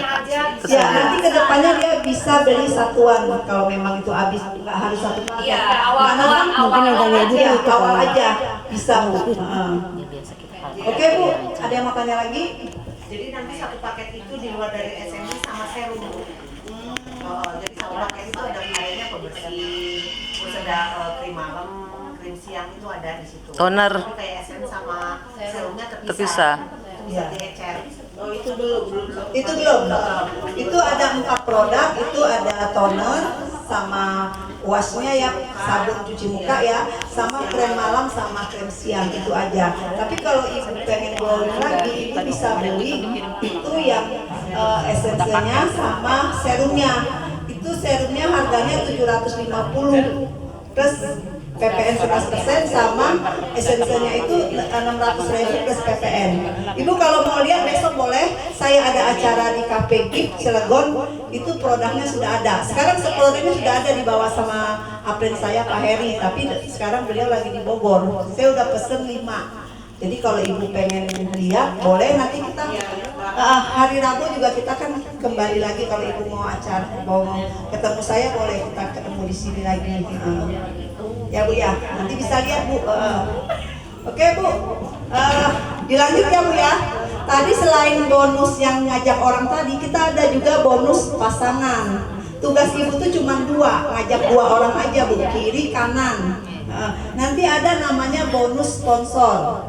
Ya, nanti kedepannya dia bisa beli satuan kalau memang itu habis, nggak harus satu paket. Iya, awal-awal mungkin ada kayak gitu. Iya, awal aja bisa Bu. Oke Bu, ada yang mau tanya lagi? Jadi nanti satu paket itu di luar dari SMS sama serum. Jadi satu paket itu ada kayaknya pembersih, terus ada krim malam, krim siang itu ada di situ. Toner. Tapi kayak SM sama serumnya terpisah. Terpisah. Itu bisa diecer. Oh, itu belum. Itu ada 4 produk, itu ada toner sama washnya ya, sabun cuci muka ya, sama krem malam sama krem siang, itu aja. Tapi kalau ibu pengen glowing lagi, ibu bisa beli itu yang esensinya sama serumnya. Itu serumnya harganya 750 plus PPN 11% sama esensinya itu 600.000 plus PPN. Ibu kalau mau lihat besok boleh, saya ada acara di Cafe Gift Cilegon, itu produknya sudah ada. Sekarang sepuluhnya sudah ada dibawa sama apren saya Pak Heri, tapi sekarang beliau lagi di Bogor. Saya udah pesen 5. Jadi kalau ibu pengen lihat boleh, nanti kita hari Rabu juga kita kan kembali lagi, kalau ibu mau acara mau ketemu saya boleh kita ketemu di sini lagi. Ya Bu ya, nanti bisa lihat Bu. Oke Bu, dilanjut ya Bu ya. Tadi selain bonus yang ngajak orang tadi, kita ada juga bonus pasangan. Tugas ibu tuh cuma 2, ngajak 2 orang aja Bu, kiri kanan. Nanti ada namanya bonus sponsor.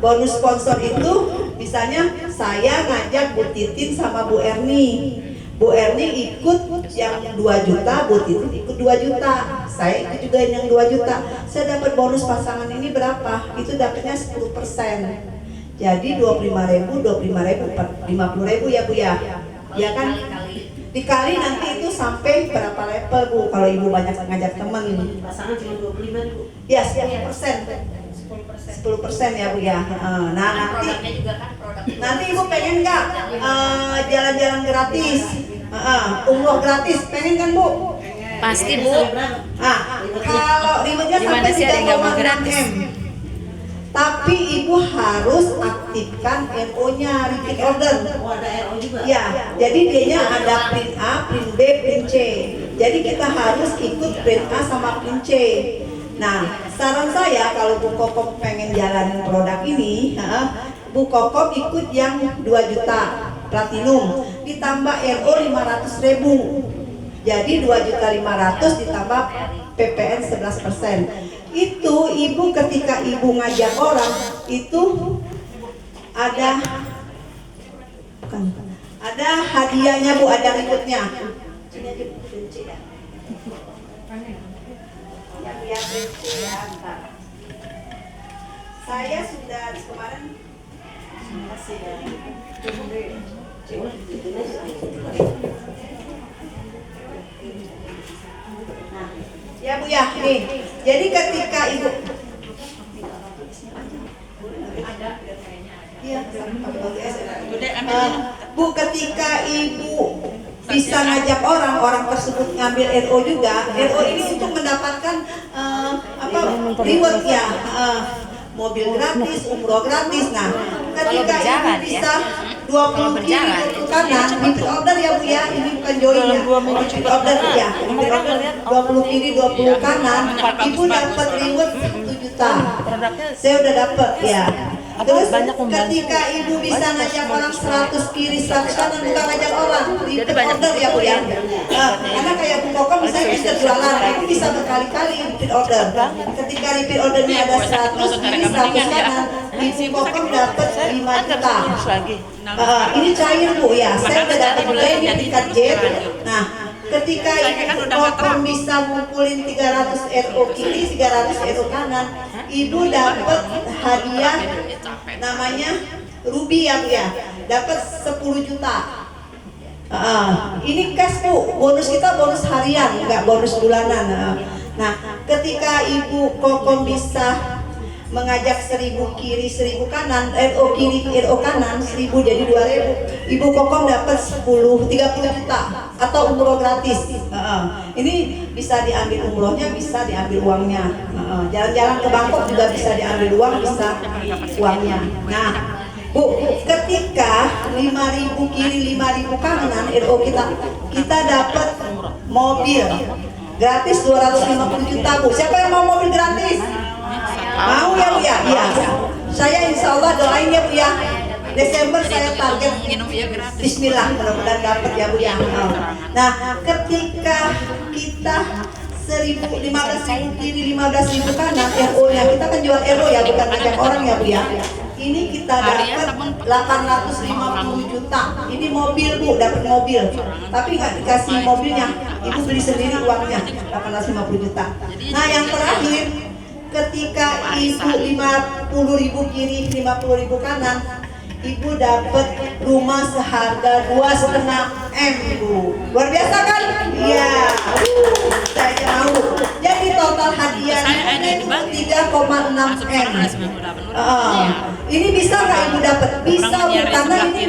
Bonus sponsor itu misalnya saya ngajak Bu Titin sama Bu Erni. Bu Erni ikut yang 2 juta, Bu Titin ikut 2 juta, saya ikut juga yang 2 juta. Saya dapat bonus pasangan ini berapa? Itu dapatnya 10%. Jadi 25.000, 50.000 ya Bu ya. Ya kan? Dikali nanti itu sampai berapa level Bu kalau ibu banyak ngajak teman. Pasangan cuma 25 Bu. Ya, 10%. 10% ya Bu ya. Nah, nanti ibu pengen nggak jalan-jalan gratis, umroh gratis, pengen kan Bu? Pasti Bu. Kalau ribetnya sampai 3,6 M. Tapi ibu harus aktifkan RO-nya, repeat order. Oh, ada RO juga? Ya, jadi dia ada print A, print B, print C. Jadi kita harus ikut print A sama print C. Nah, saran saya kalau Bu Kokom pengen jalanin produk ini, Bu Kokom ikut yang 2 juta platinum, ditambah RO 500.000. Jadi 2.500.000 ditambah PPN 11%. Itu ibu ketika ibu ngajak orang itu ada hadiahnya Bu, ada ributnya. Sini aja Bu, benci ya. Saya sudah kemarin ya Bu ya, nih. Jadi ketika ibu Bu, ketika ibu bisa ngajak orang tersebut ngambil RO juga. RO ini untuk mendapatkan reward ya, mobil gratis, umroh gratis. Nah, ketika ibu bisa 20 kiri 20 kanan, repeat order ya Bu ya, ini bukan join ya, repeat order ya, repeat order 20 kiri 20 kanan, ibu dapat reward 1 juta. Saya udah dapat ya. Terus ketika ibu bisa ngajak orang 100 kiri 100 kanan, bukan ngajak orang, repeat order ya Bu ya. Karena kayak Bu Kokom misalnya bisa jualan, ibu bisa berkali-kali repeat order. Ketika repeat ordernya ada 100 kiri 100 kanan, ibu Kokom dapat 5 juta. Ini cair Bu ya, saya udah dapat juga ini tingkat J. Nah, ketika ibu Kokom bisa ngumpulin 300 RO kiri 300 RO kanan, ibu dapat hadiah namanya Ruby ya Bu ya, dapat 10 juta. Ini cash Bu, bonus kita bonus harian, enggak bonus bulanan. Nah, ketika ibu Kokom bisa mengajak 1000 kiri 1000 kanan, RO kiri RO kanan 1000 jadi 2000, ibu Kokom dapat 30 juta atau umroh gratis. Ini bisa diambil umrohnya, bisa diambil uangnya. Jalan-jalan ke Bangkok juga bisa diambil uang, bisa uangnya. Nah Bu, ketika 5000 kiri 5000 kanan RO kita dapat mobil gratis 250 juta Bu. Siapa yang mau mobil gratis? Mau ya Bu ya? Iya. Saya insya Allah doain ya Bu ya. Desember saya target Bismillah, mudah-mudahan dapat ya Bu ya. Nah, ketika kita 15.000 kiri 15.000 kanan RO-nya, kita kan jual RO ya, bukan ngajak orang ya Bu ya. Ini kita dapat 850 juta. Ini mobil Bu, dapat mobil. Tapi nggak dikasih mobilnya, ibu beli sendiri uangnya 850 juta. Nah, yang terakhir, ketika ibu 50.000 kiri 50.000 kanan, ibu dapat rumah seharga 2,5 M Bu. Luar biasa kan? Iya. Saya mau. Jadi total hadiahnya itu 3,6 M. Ini bisa nggak ibu dapat? Bisa Bu, karena ini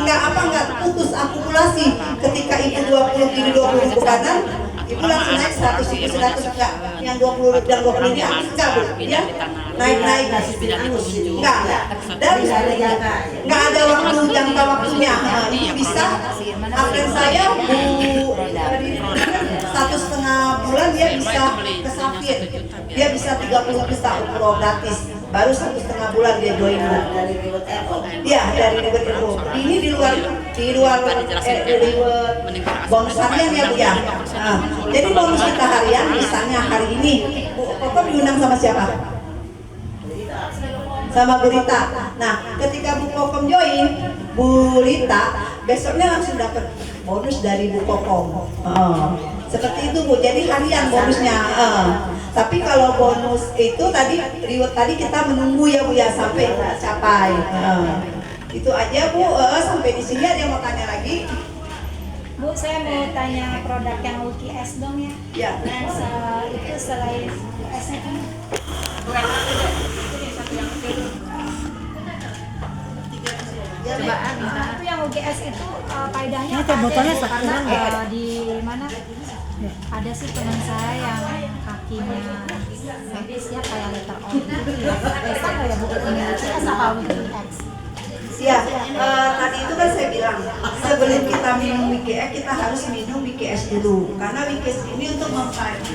nggak putus akumulasi. Ketika ibu 20 kiri 20 kanan, ibu langsung naik 100 enggak, yang 20 dan 20 ini enggak Bu ya, naik enggak, dan enggak ada waktu jangka waktunya. Ini bisa agen saya Bu 1,5 bulan dia bisa kesakit, dia bisa 30 juta umroh gratis, baru 1,5 bulan dia join dari reward RO. Iya, dari reward RO. Ini di luar bonus harian ya Bu ya. Jadi bonus kita harian, misalnya hari ini Bu Kokom diundang sama siapa? Sama Bu Rita. Nah, ketika Bu Kokom join, Bu Rita besoknya langsung dapat bonus dari Bu Kokom. Seperti itu Bu, jadi harian bonusnya. Tapi kalau bonus itu tadi reward tadi kita menunggu ya Bu ya sampai capai. Itu aja Bu, sampai di sini ada yang mau tanya lagi? Bu, saya mau tanya produk yang UKS dong ya. Ya. Itu selain UKS-nya kan? Itu yang UGS itu faedahnya apa aja? Karena di mana ada sih teman saya yang kakinya siapa yang letter O gitu ya. Bisa nggak ya Bu ini UGS apa UGS? Ya, tadi itu kan saya bilang sebelum kita minum WKS kita harus minum WKS dulu, karena WKS ini untuk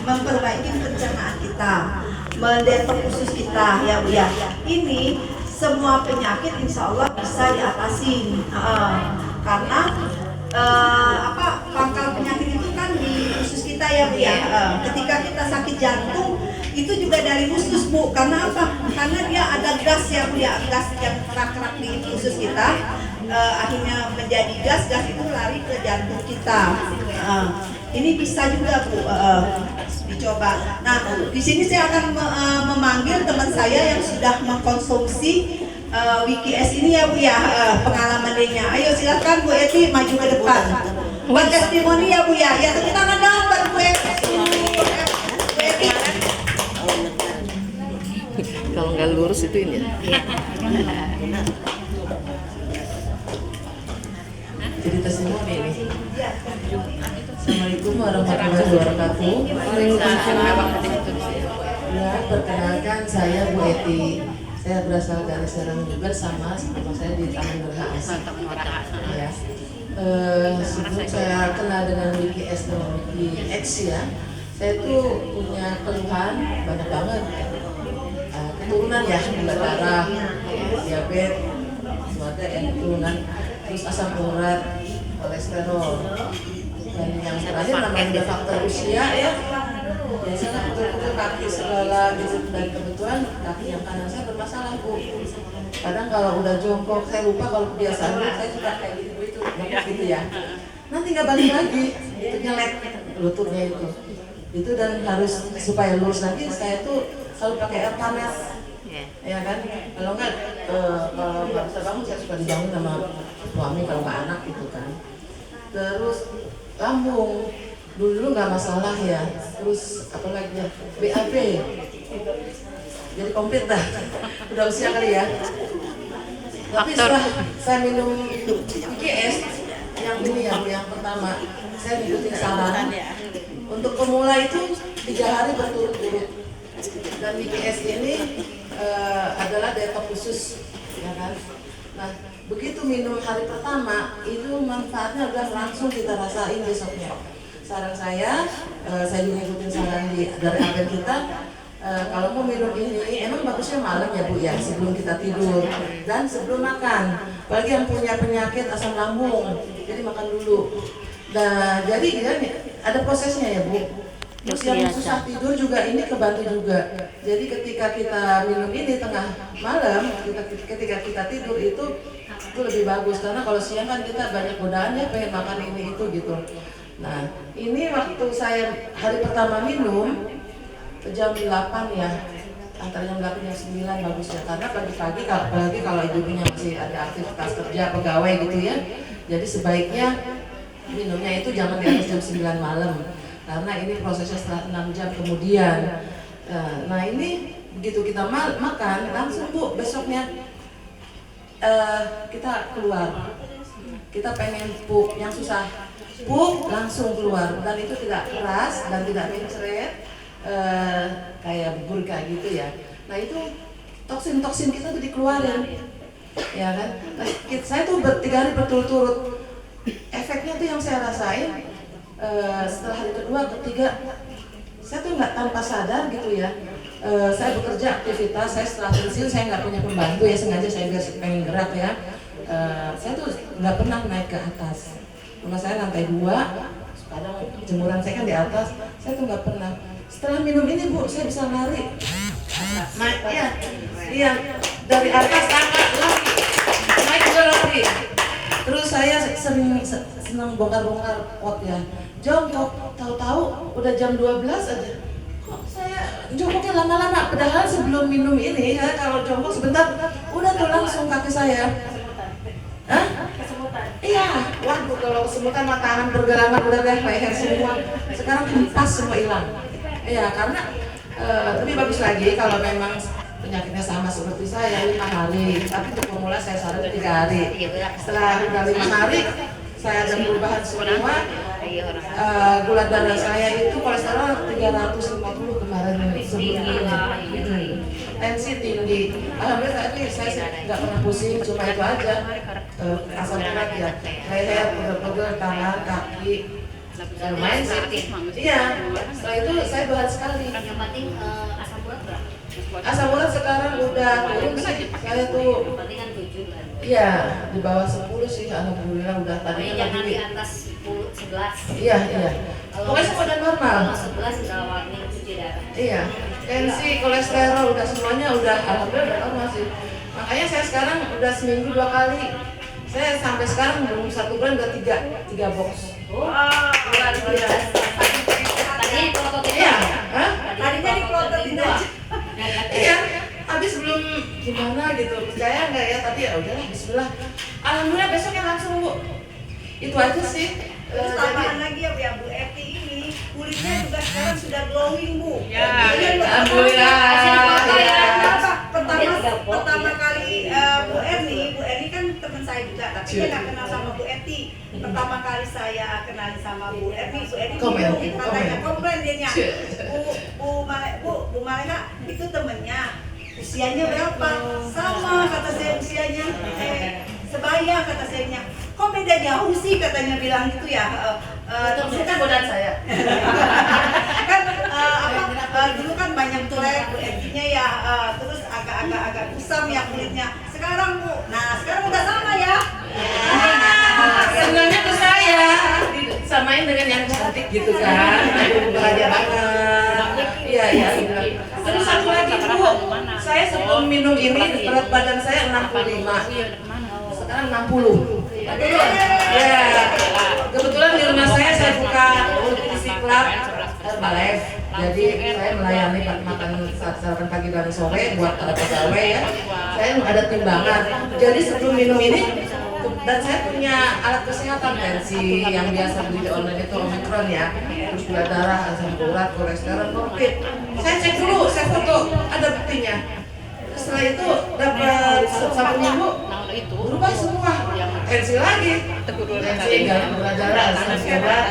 memperbaiki pencernaan kita, mendetok usus kita ya Bu ya. Ini semua penyakit insya Allah bisa diatasi karena pangkal penyakit itu kan di usus kita ya Bu ya. Ketika kita sakit jantung itu juga dari usus Bu, karena apa? Karena dia ada gas ya Bu ya, gas yang kerak-kerak di usus kita, akhirnya menjadi gas itu lari ke jantung kita. Ini bisa juga Bu dicoba. Nah, di sini saya akan memanggil teman saya yang sudah mengkonsumsi WKS ini ya Bu ya, pengalamannya. Ayo silakan Bu Eti maju ke depan. Buat testimoni ya Bu ya. Ya, tepuk tangan dong buat Bu Eti. Kalau nggak lurus itu ini ya. jadi testimoni ini. Assalamualaikum warahmatullahi wabarakatuh. Ya, perkenalkan saya Bu Eti. Saya berasal dari Serang juga, sama saya di Taman Geraha Asih. Ya. Sebelum saya kenal dengan Wiki S dan Wiki X ya, saya tuh punya keluhan banyak banget. Keturunan ya, gula darah, diabetes, ada yang keturunan, terus asam urat, kolesterol, dan yang terakhir namanya faktor usia ya. Biasanya betul-betul kaki segala gitu, dan kebetulan kaki yang kanan saya bermasalah Bu. Kadang kalau udah jongkok, saya lupa kalau kebiasaan saya suka kayak gitu itu, gitu ya. Nanti nggak balik lagi, itu nyelek lututnya itu. Itu dan harus supaya lurus lagi, saya tuh selalu pakai air panas, ya kan? Kalau nggak, kalau nggak bisa bangun, saya suka dibangun sama suami kalau nggak anak gitu kan. Terus lambung. Dulu nggak masalah ya, terus apa lagi ya, BAB, jadi komplit dah, udah usia kali ya. Tapi setelah saya minum IGS, yang ini yang pertama, saya ngikutin saran, untuk pemula itu 3 hari berturut-turut, dan IGS ini adalah detox khusus, ya kan. Nah, begitu minum hari pertama, itu manfaatnya udah langsung kita rasain besoknya. Saran saya juga ngikutin saran dari agen kita, kalau mau minum ini emang bagusnya malam ya Bu ya, sebelum kita tidur dan sebelum makan. Apalagi yang punya penyakit asam lambung, jadi makan dulu. Nah, jadi kan ada prosesnya ya Bu. Terus yang susah tidur juga ini kebantu juga. Jadi ketika kita minum ini tengah malam, ketika kita tidur itu lebih bagus, karena kalau siang kan kita banyak godaan ya, pengen makan ini itu gitu. Nah, ini waktu saya hari pertama minum jam 8 ya, antara jam 8 dan 9 bagus ya, karena pagi-pagi apalagi kalau ibunya masih ada aktivitas kerja pegawai gitu ya, jadi sebaiknya minumnya itu jangan di atas jam 9 malam, karena ini prosesnya setelah 6 jam kemudian. Nah ini begitu kita makan langsung Bu, besoknya kita keluar, kita pengen pup, yang susah pup langsung keluar, dan itu tidak keras dan tidak mencret kayak bubur kayak gitu ya. Nah itu toksin kita tuh dikeluarin, ya kan. Nah, saya tuh 3 hari berturut-turut, efeknya tuh yang saya rasain setelah hari kedua, ketiga, saya tuh nggak tanpa sadar gitu ya. Saya bekerja aktivitas, saya setelah pensiun saya nggak punya pembantu ya, sengaja saya biar pengen gerak ya. Saya tuh nggak pernah naik ke atas. Rumah saya lantai 2, kadang jemuran saya kan di atas, saya tuh nggak pernah. Setelah minum ini Bu, saya bisa lari. Naik ya, iya dari atas angkat lari, naik juga lari. Terus saya senang bongkar-bongkar pot ya, jongkok, tahu-tahu udah jam 12 aja. Kok saya jongkoknya lama-lama, padahal sebelum minum ini ya, kalau jongkok sebentar, udah tuh langsung kaki saya. Hah? Iya, waduh kalau kesemutan mah tangan pergelangan udah deh leher semua. Sekarang pas semua hilang. Iya, karena tapi bagus lagi kalau memang penyakitnya sama seperti saya 5 hari. Tapi untuk pemula saya saran 3 hari. Setelah udah 5 hari, saya ada perubahan semua. Gula darah saya itu kolesterol 350 kemarin sebelumnya. Tensi tinggi. Alhamdulillah saya nggak pernah pusing, cuma itu aja. Asam urat ya, leher, pegel-pegel, tangan, kaki, main sih. Iya, setelah itu saya berat sekali. Yang penting asam urat berapa? Asam urat sekarang udah turun sih, saya tuh. Penting kan 7 kan? Iya, di bawah 10 sih, alhamdulillah udah tadi. Jangan di atas 10, 11. Iya. Pokoknya semua udah normal. Kalau 11 udah warning cuci darah. Iya, tensi, kolesterol udah semuanya udah alhamdulillah udah normal sih. Makanya saya sekarang udah seminggu 2 kali. Saya sampai sekarang belum 1 bulan udah 3 box. Luar biasa. Tadi diplototin. Iya, Tadinya diplototin aja. Iya, habis belum gimana gitu, percaya nggak ya, tapi ya udahlah bismillah. Alhamdulillah besoknya langsung Bu. Itu aja sih. Terus tambahan lagi ya Bu Eti ini, kulitnya juga sekarang sudah glowing Bu. Ya, alhamdulillah. Pertama kali Bu Erni kan teman saya juga, tapi dia nggak kenal sama Bu Eti. Pertama kali saya kenal sama Bu Eti Komen. katanya komplain dia Bu Maleha itu temennya usianya berapa? Sama kata saya usianya sebaya kata saya. Kok beda jauh sih katanya bilang gitu ya. Itu kan godaan saya. Kan dulu kan banyak tulen Bu Etinya ya, terus agak kusam ya kulitnya. Sekarang Bu, nah sekarang udah sama ya. Senangnya tuh saya disamain dengan yang cantik gitu kan. Belajar banget. Iya. Terus satu lagi Bu, saya sebelum minum ini berat badan saya 65. Sekarang 60. Ya, kebetulan di rumah saya buka nutrisi club Herbalife. Jadi saya melayani makan sarapan pagi dan sore buat para pegawai ya. Saya ada timbangan. Jadi sebelum minum ini dan saya punya alat kesehatan tensi yang biasa beli di online itu Omicron ya. Terus gula darah, asam urat, kolesterol, COVID. Saya cek dulu, saya foto, ada buktinya. Setelah itu dapat 1 minggu berubah semua. Tensi lagi, tensi, gula darah, asam urat,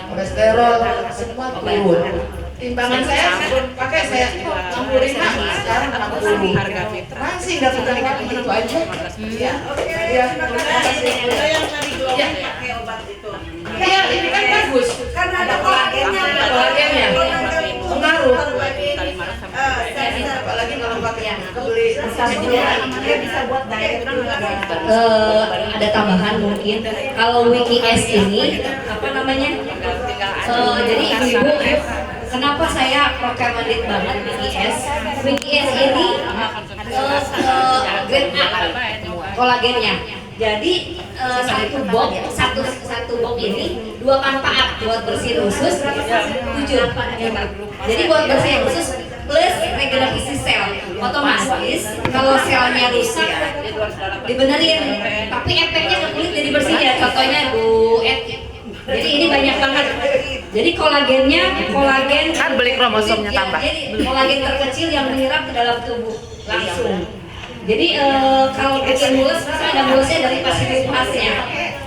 kolesterol, semua turun. Timbangan saya pakai saya 65, sekarang 60. Masih nggak terjadi begitu aja. Iya. Iya. Terima kasih. Yang tadi belum pakai obat itu. Iya, ini kan bagus. Karena ada kolagennya. Kolagennya. Pengaruh. Apalagi kalau pakai kebeli. Dia bisa buat diet. Ada tambahan mungkin kalau WikiS ini apa namanya? Jadi ibu kenapa saya recommended banget WikiS? WikiS ini grade A kolagennya. Jadi satu box ini 2 manfaat buat bersihin usus, 7. Jadi buat bersihin usus plus regenerasi sel. Otomatis kalau selnya rusak dibenerin, tapi efeknya ke kulit jadi bersih ya. Contohnya Bu Eti. Jadi ini banyak banget. Jadi kolagen Kan beli kromosomnya tambah. Jadi kolagen terkecil yang menyerap ke dalam tubuh langsung. Jadi kalau bikin mulus, misalnya ada mulusnya dari pasilumasnya,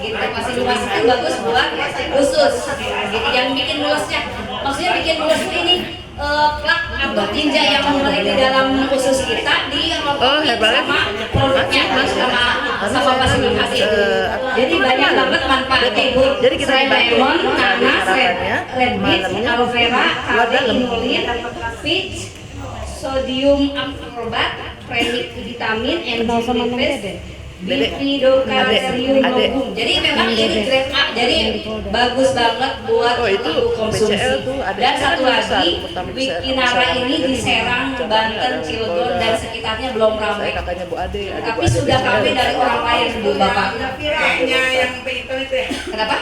gitu. Pasilumas itu bagus buat usus. Gitu. Yang bikin mulusnya, maksudnya bikin mulus ini plak atau tinja yang mengalir di dalam usus kita di sama produknya sama pasilumas itu. Jadi banyak banget manfaatnya Bu. Selain lemon, nanas, red beet, aloe vera, kale, inulin, peach, sodium amforbat, premix vitamin, enzyme bifidobacterium novum. Jadi memang ini grade A, jadi bagus banget buat ibu konsumsi. Dan satu lagi, Wikinara ini di Serang, Banten, Cilegon dan sekitarnya belum ramai. Tapi sudah ramai dari orang lain Bu Bapak. Yang itu ya. Kenapa?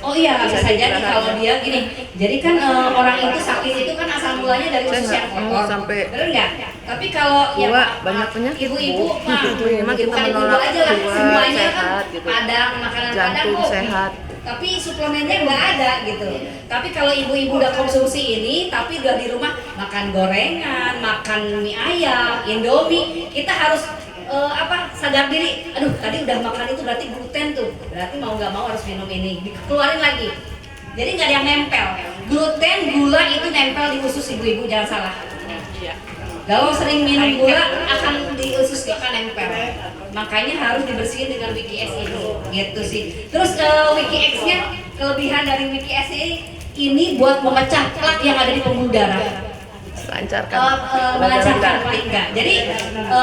Oh iya, bisa jadi kalau dia gini. Jadi kan orang itu sakit itu kan asal mulanya dari usus yang kotor. Benar nggak? Tapi kalau ya banyak penyakit, ibu-ibu mah memang kita bukan ibu menolak aja lah, jiwa semuanya kan sehat gitu. padang, makanan padang Jantung kok. sehat. Tapi suplemennya nggak ada gitu. Tapi kalau ibu-ibu udah konsumsi ini, tapi udah di rumah makan gorengan, makan mie ayam, indomie, kita harus sadar diri. Aduh, tadi udah makan itu berarti gluten tuh. Berarti mau nggak mau harus minum ini. Keluarin lagi. Jadi nggak ada yang nempel. Gluten, gula itu nempel di usus ibu-ibu, jangan salah. Kalau sering minum gula akan di usus itu akan nempel. Makanya harus dibersihin dengan WikiS ini, gitu sih. Terus WikiX-nya kelebihan dari WikiS ini buat memecah plak yang ada di pembuluh darah. Melancarkan paling enggak. Jadi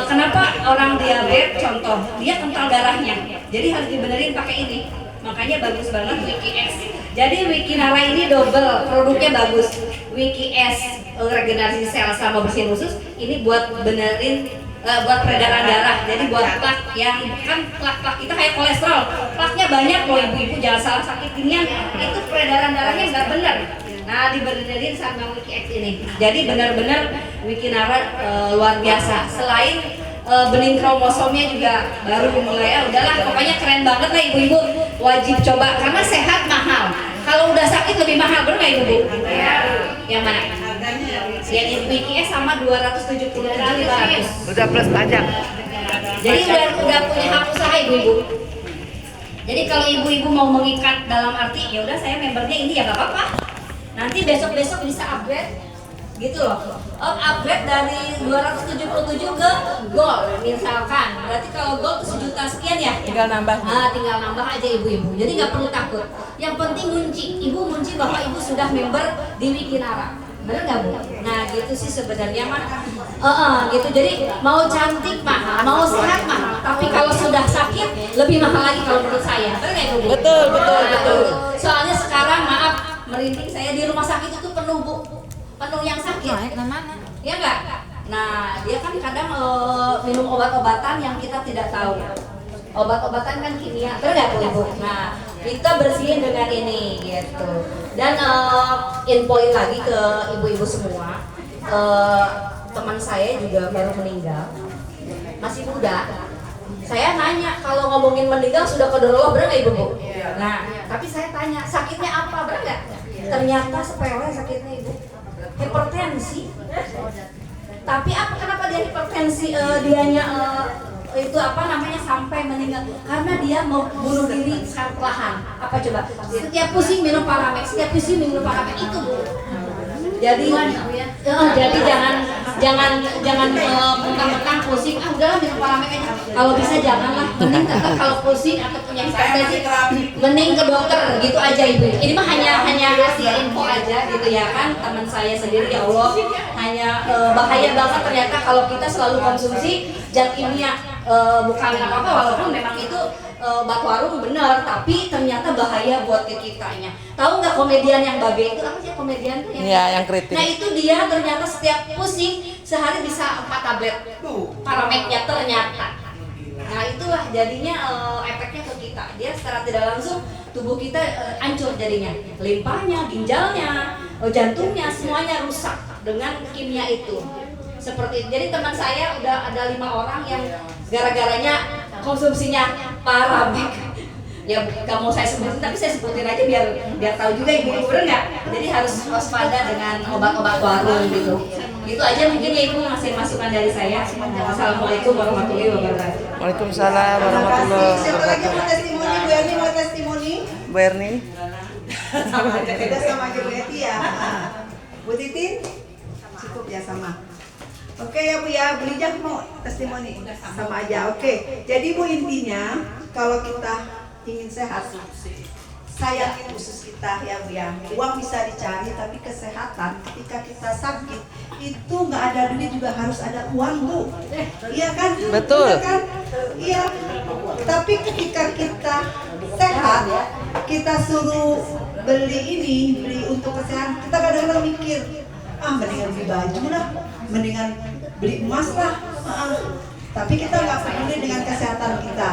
kenapa orang diabetes contoh dia kental darahnya. Jadi harus dibenerin pakai ini. Makanya bagus banget WikiX. Jadi Wikinara ini double, produknya bagus. WikiS regenerasi sel sama bersihin usus, ini buat benerin buat peredaran darah. Jadi buat plak yang kan plak-plak kita kayak kolesterol. Plaknya banyak loh ibu-ibu, jangan salah sakit ginian. Itu peredaran darahnya nggak benar. Nah, dibenerin sama WikiX ini. Jadi benar-benar Wikinara luar biasa. Selain bening kromosomnya juga baru mulai udahlah pokoknya keren banget lah ibu-ibu, wajib coba karena sehat mahal. Kalau udah sakit lebih mahal, bener nggak ibu-ibu? Yang mana? Yang WikiS sama 270 kali 500. Udah plus pajak. Jadi udah punya ibu-ibu. Jadi kalau ibu-ibu mau mengikat dalam arti ya udah saya membernya ini ya nggak apa-apa. Nanti besok-besok bisa upgrade gitu loh. Upgrade dari 277 ke gold misalkan. Berarti kalau gold tuh 1 juta sekian ya. Tinggal nambah. Tinggal nambah aja ibu-ibu. Jadi nggak perlu takut. Yang penting ibu munci bahwa ibu sudah member di Wikinara. Bener nggak Bu? Nah gitu sih sebenarnya mah. Gitu. Jadi mau cantik mahal, mau sehat mahal. Tapi kalau sudah sakit lebih mahal lagi kalau menurut saya. Bener nggak Bu? Betul. Soalnya sekarang maaf merinding saya di rumah sakit itu penuh Bu. Penuh yang sakit. Ya enggak? Nah, dia kan kadang minum obat-obatan yang kita tidak tahu. Obat-obatan kan kimia, benar nggak Bu Ibu? Nah, kita bersihin dengan ini gitu. Dan infoin lagi ke ibu-ibu semua, teman saya juga baru meninggal, masih muda. Saya nanya kalau ngomongin meninggal sudah qadarullah, benar nggak Ibu Bu? Nah, tapi saya tanya sakitnya apa, benar nggak? Ternyata sepele sakitnya Ibu. Hipertensi. Tapi kenapa dia hipertensi? Dianya itu apa namanya sampai meninggal karena dia mau bunuh diri secara perlahan. Apa coba? Setiap pusing minum Paramek, itu Bu. Jadi jangan mentang-mentang pusing, udahlah minum Paramek aja. Kalau bisa janganlah. Mending kalau pusing atau punya hipertensi, mending ke dokter gitu aja Ibu. Ini mah hanya kasih info aja gitu ya kan. Teman saya sendiri ya Allah hanya bahaya banget ternyata kalau kita selalu konsumsi zat kimia. Bukan apa-apa walaupun memang itu batu warung bener, tapi ternyata bahaya buat ke kitanya. Tahu nggak komedian yang babe itu apa sih komedian tuh yang kritis. Nah itu dia ternyata setiap pusing sehari bisa 4 tablet Parameknya ternyata. Nah itulah jadinya efeknya ke kita. Dia secara tidak langsung tubuh kita hancur jadinya. Limpahnya, ginjalnya, jantungnya semuanya rusak dengan kimia itu. Seperti itu. Jadi teman saya udah ada 5 orang yang gara-garanya konsumsinya Paramek. Ya gak mau saya sebutin tapi saya sebutin aja biar tahu juga ibu bener nggak. Jadi harus waspada dengan obat-obat warung gitu. Itu aja mungkin ya Ibu ngasih masukan dari saya. Assalamualaikum warahmatullahi wabarakatuh. Waalaikumsalam warahmatullahi wabarakatuh. Siapa lagi mau testimoni? Bu Erni mau testimoni? Bu Erni. Sama aja Bu Eti ya. Bu Titin? Cukup ya sama. Oke ya Bu ya, Bu Lijah mau testimoni? Sama aja, oke. Jadi Bu intinya kalau kita ingin sehat, sayangin usus kita ya Bu ya. Uang bisa dicari tapi kesehatan ketika kita sakit itu nggak ada duit juga harus ada uang Bu. Iya kan? Betul. Iya kan? Iya. Tapi ketika kita sehat, kita suruh beli untuk kesehatan, kita kadang-kadang mikir, mendingan beli baju lah, mendingan beli emas lah. Tapi kita nggak peduli dengan kesehatan kita.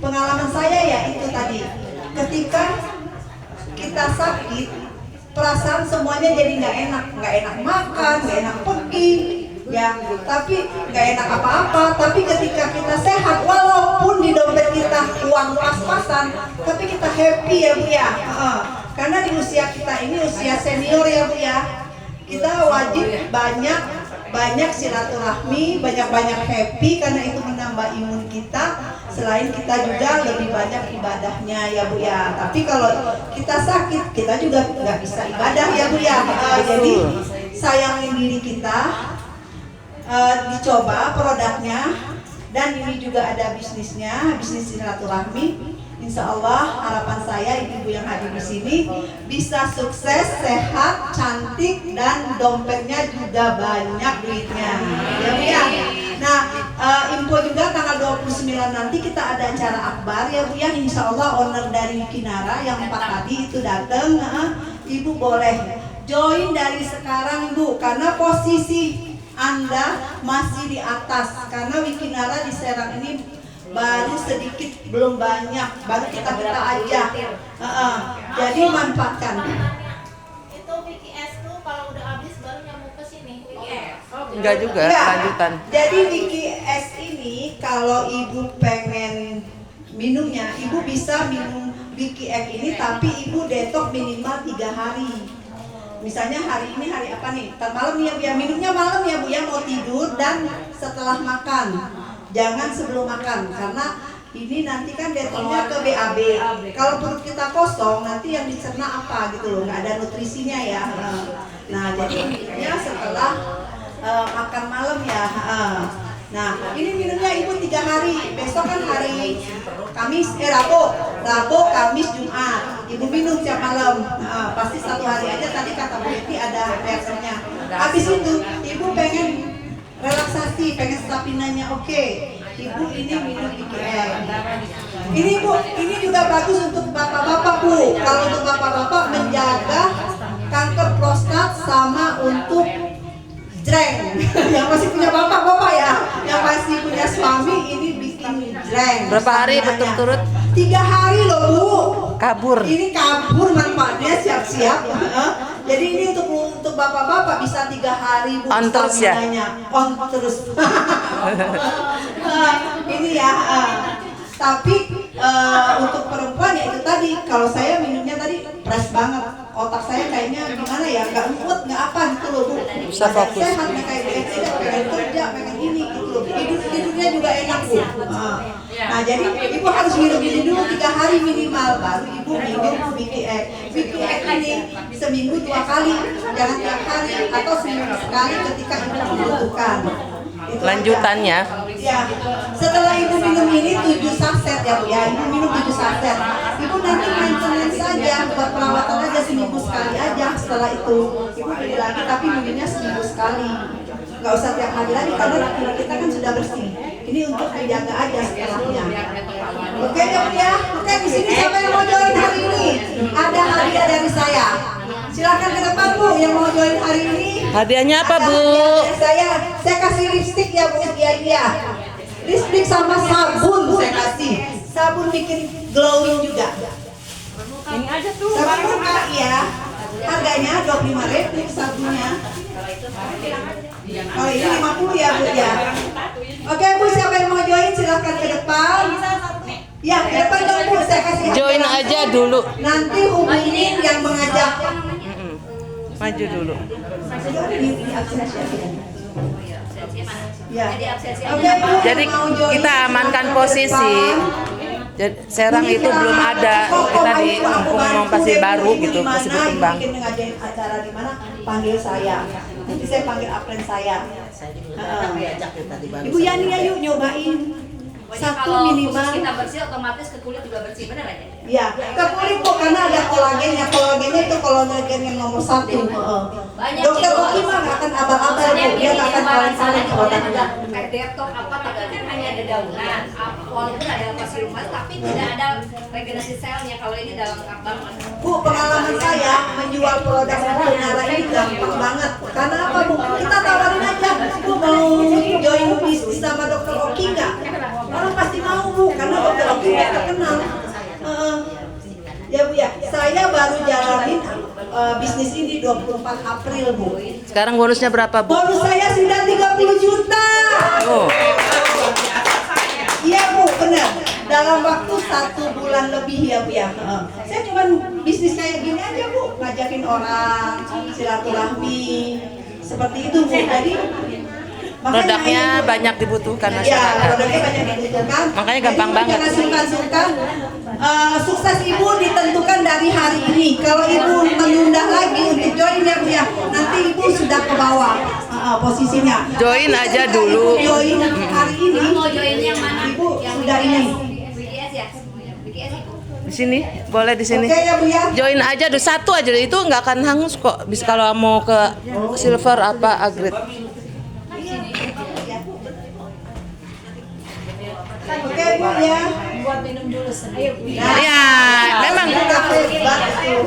Pengalaman saya ya itu tadi, ketika kita sakit, perasaan semuanya jadi nggak enak makan, nggak enak pergi, ya. Tapi nggak enak apa-apa. Tapi ketika kita sehat, walaupun di dompet kita uang pas-pasan, tapi kita happy ya Bu ya. Karena di usia kita ini usia senior ya Bu ya. Kita wajib banyak silaturahmi, banyak happy karena itu menambah imun kita. Selain kita juga lebih banyak ibadahnya ya Bu ya. Tapi kalau kita sakit, kita juga nggak bisa ibadah ya Bu ya. Jadi sayangin diri kita, dicoba produknya, dan ini juga ada bisnisnya, bisnis silaturahmi. Insya Allah harapan saya ibu-ibu yang hadir di sini bisa sukses, sehat, cantik, dan dompetnya juga banyak duitnya. Ya Bu ya. Nah, info juga tanggal 29 nanti kita ada acara akbar ya Bu ya. Insya Allah owner dari Wikinara yang 4 tadi itu datang. Ibu boleh join dari sekarang Bu, karena posisi Anda masih di atas. Karena Wikinara di Serang ini baru sedikit, belum banyak, baru kita aja. Jadi manfaatkan. Itu WKS tuh kalau udah habis baru nyambung ke sini. Enggak juga, lanjutan. Jadi WKS ini kalau ibu pengen minumnya, ibu bisa minum WKS ini, tapi ibu detok minimal 3 hari. Misalnya hari ini hari apa nih? Ntar malam ya Bu ya, minumnya malam ya Bu ya, mau tidur dan setelah makan. Jangan sebelum makan, karena ini nanti kan detonnya ke BAB. Kalau perut kita kosong, nanti yang dicerna apa gitu loh, nggak ada nutrisinya ya. Nah, jadi minumnya setelah makan malam ya. Nah, ini minumnya Ibu 3 hari. Besok kan hari Kamis, Rabu, Kamis, Jumat. Ibu minum tiap malam. Pasti 1 hari aja. Tadi kata Bu Eti ada reaksinya. Habis itu, Ibu pengen relaksasi, pengen stamina-nya oke. Ibu ini minum IKM. Ini Bu, ini juga bagus untuk bapak-bapak Bu. Kalau untuk bapak-bapak menjaga kanker prostat sama untuk jreng. Yang masih punya bapak-bapak ya, yang masih punya suami ini bikin jreng. Berapa hari berturut-turut? 3 hari loh Bu. Kabur. Ini kabur manfaatnya, siap-siap. Jadi ini untuk bapak-bapak bisa 3 hari Bu. On terus ya? On terus. Ini ya. Tapi untuk perempuan ya itu tadi. Kalau saya minumnya tadi fresh banget. Otak saya kayaknya gimana ya? Nggak muat, nggak apa gitu loh Bu. Bisa fokus. Sehat, kayak BSD, pengen kerja, pengen ini gitu loh. Tidurnya juga enak Bu. Nah jadi Ibu harus minum ini dulu 3 hari minimal, baru Ibu minum VPX. VPX ini seminggu 2 kali, jangan tiap hari atau seminggu sekali ketika Ibu membutuhkan. Itu Lanjutannya. ya, setelah Ibu minum ini 7 saset ya Bu ya, Ibu minum 7 saset. Ibu nanti maintenance saja, buat perawatan aja seminggu sekali aja. Setelah itu Ibu beli lagi tapi minumnya seminggu sekali. Nggak usah tiap hari lagi karena kita kan sudah bersih. Ini untuk menjaga aja setelahnya. Oke ya Bu ya. Oke, di sini siapa yang mau join hari ini? Ada hadiah dari saya. Silakan ke depan Bu yang mau join hari ini. Hadiahnya apa Ada Bu? hadiah dari saya kasih lipstick ya Bu. Iya. Lipstick sama sabun saya kasih. Sabun bikin glowing juga. Ini aja tuh. Sabun muka ya. Harganya 25.000 sabunnya. Oh ini 50 ya Bu ya. Oke Bu, siapa yang mau join silahkan ke depan. Ya ke depan dong Bu, saya kasih hadiah Join langsung. aja dulu. Nanti hubungin yang mengajak. Maju dulu. Ya. Jadi kita amankan posisi. Jadi Serang itu belum ada, kita di Kampung pasti baru gitu, masih berkembang. Mungkin ngadain acara di mana, panggil saya. Nanti saya panggil apren saya. Ibu Yani ayo nyobain. Pokoknya Satu kalau minimal. khusus kita bersih otomatis ke kulit juga bersih, benar aja? Ya, ke kulit Bu karena ada kolagennya. Kolagennya itu kolagen yang nomor 1. Banyak Dokter Oki mah nggak akan abal-abal Bu, dia nggak akan kaleng-kaleng obatnya. kayak detox apa tapi kan hanya ada daunan, walaupun ada fasilitas tapi tidak ada regenerasi selnya. Kalau ini dalam lengkap banget. Bu, pengalaman saya menjual produk Nara ini gampang banget. Karena apa Bu? Kita tawarin aja, Bu mau join bisnis sama Dokter Oki nggak? Orang pasti mau Bu, karena Dokter Oki udah terkenal. Ya Bu ya, saya baru jalanin bisnis ini 24 April Bu. Sekarang bonusnya berapa Bu? Bonus saya sudah 30 juta. Oh. Iya Bu, benar. Dalam waktu 1 bulan lebih ya Bu ya. Saya cuma bisnis kayak gini aja Bu, ngajakin orang silaturahmi seperti itu Bu. Jadi Produknya banyak dibutuhkan ya, masyarakat. produknya banyak dibutuhkan. Makanya gampang Jadi, banget. Jangan sungkan-sungkan. Sukses Ibu ditentukan dari hari ini. Kalau Ibu menunda lagi untuk join ya Bu ya, nanti Ibu sudah ke bawah posisinya. Join Tapi aja ketika dulu. Ibu join hari ini, Mau join yang mana? Ibu Yang sudah ini. BGS ya? BGS Ibu. Di sini, boleh di sini. Oke ya Bu ya. Join aja dulu, 1 aja dulu, itu nggak akan hangus kok. Bisa kalau mau ke silver apa upgrade. Oke Bu ya. Buat minum dulu sendiri. Nah, Ya, memang. udah hebat tuh,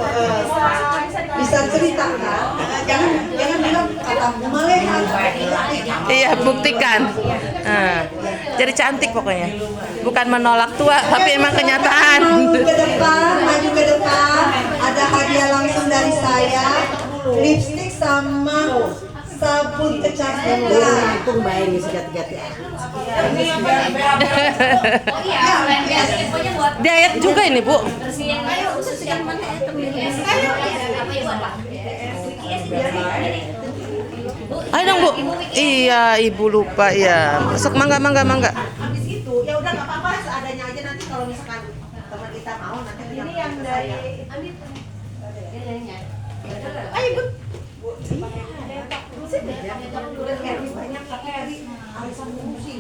bisa cerita kan. Jangan bilang kata malehan. Iya, buktikan. Nah, jadi cantik pokoknya. Bukan menolak tua, tapi emang kenyataan. Maju ke depan. Ada hadiah langsung dari saya. Lipstick sama sabun kecantikan. Oh iya, BGS infonya buat Diet juga ini Bu. bersihin khusus yang mana itu BGS. Apa Ibu apa? BGS ini. Ayo dong Bu. Iya, Ibu lupa ya. Masuk mangga. Habis itu ya udah nggak apa-apa seadanya aja kalau misalkan teman kita mau nanti Ini yang dari ayo Bu. Udah banyak pakai alisan fungsi.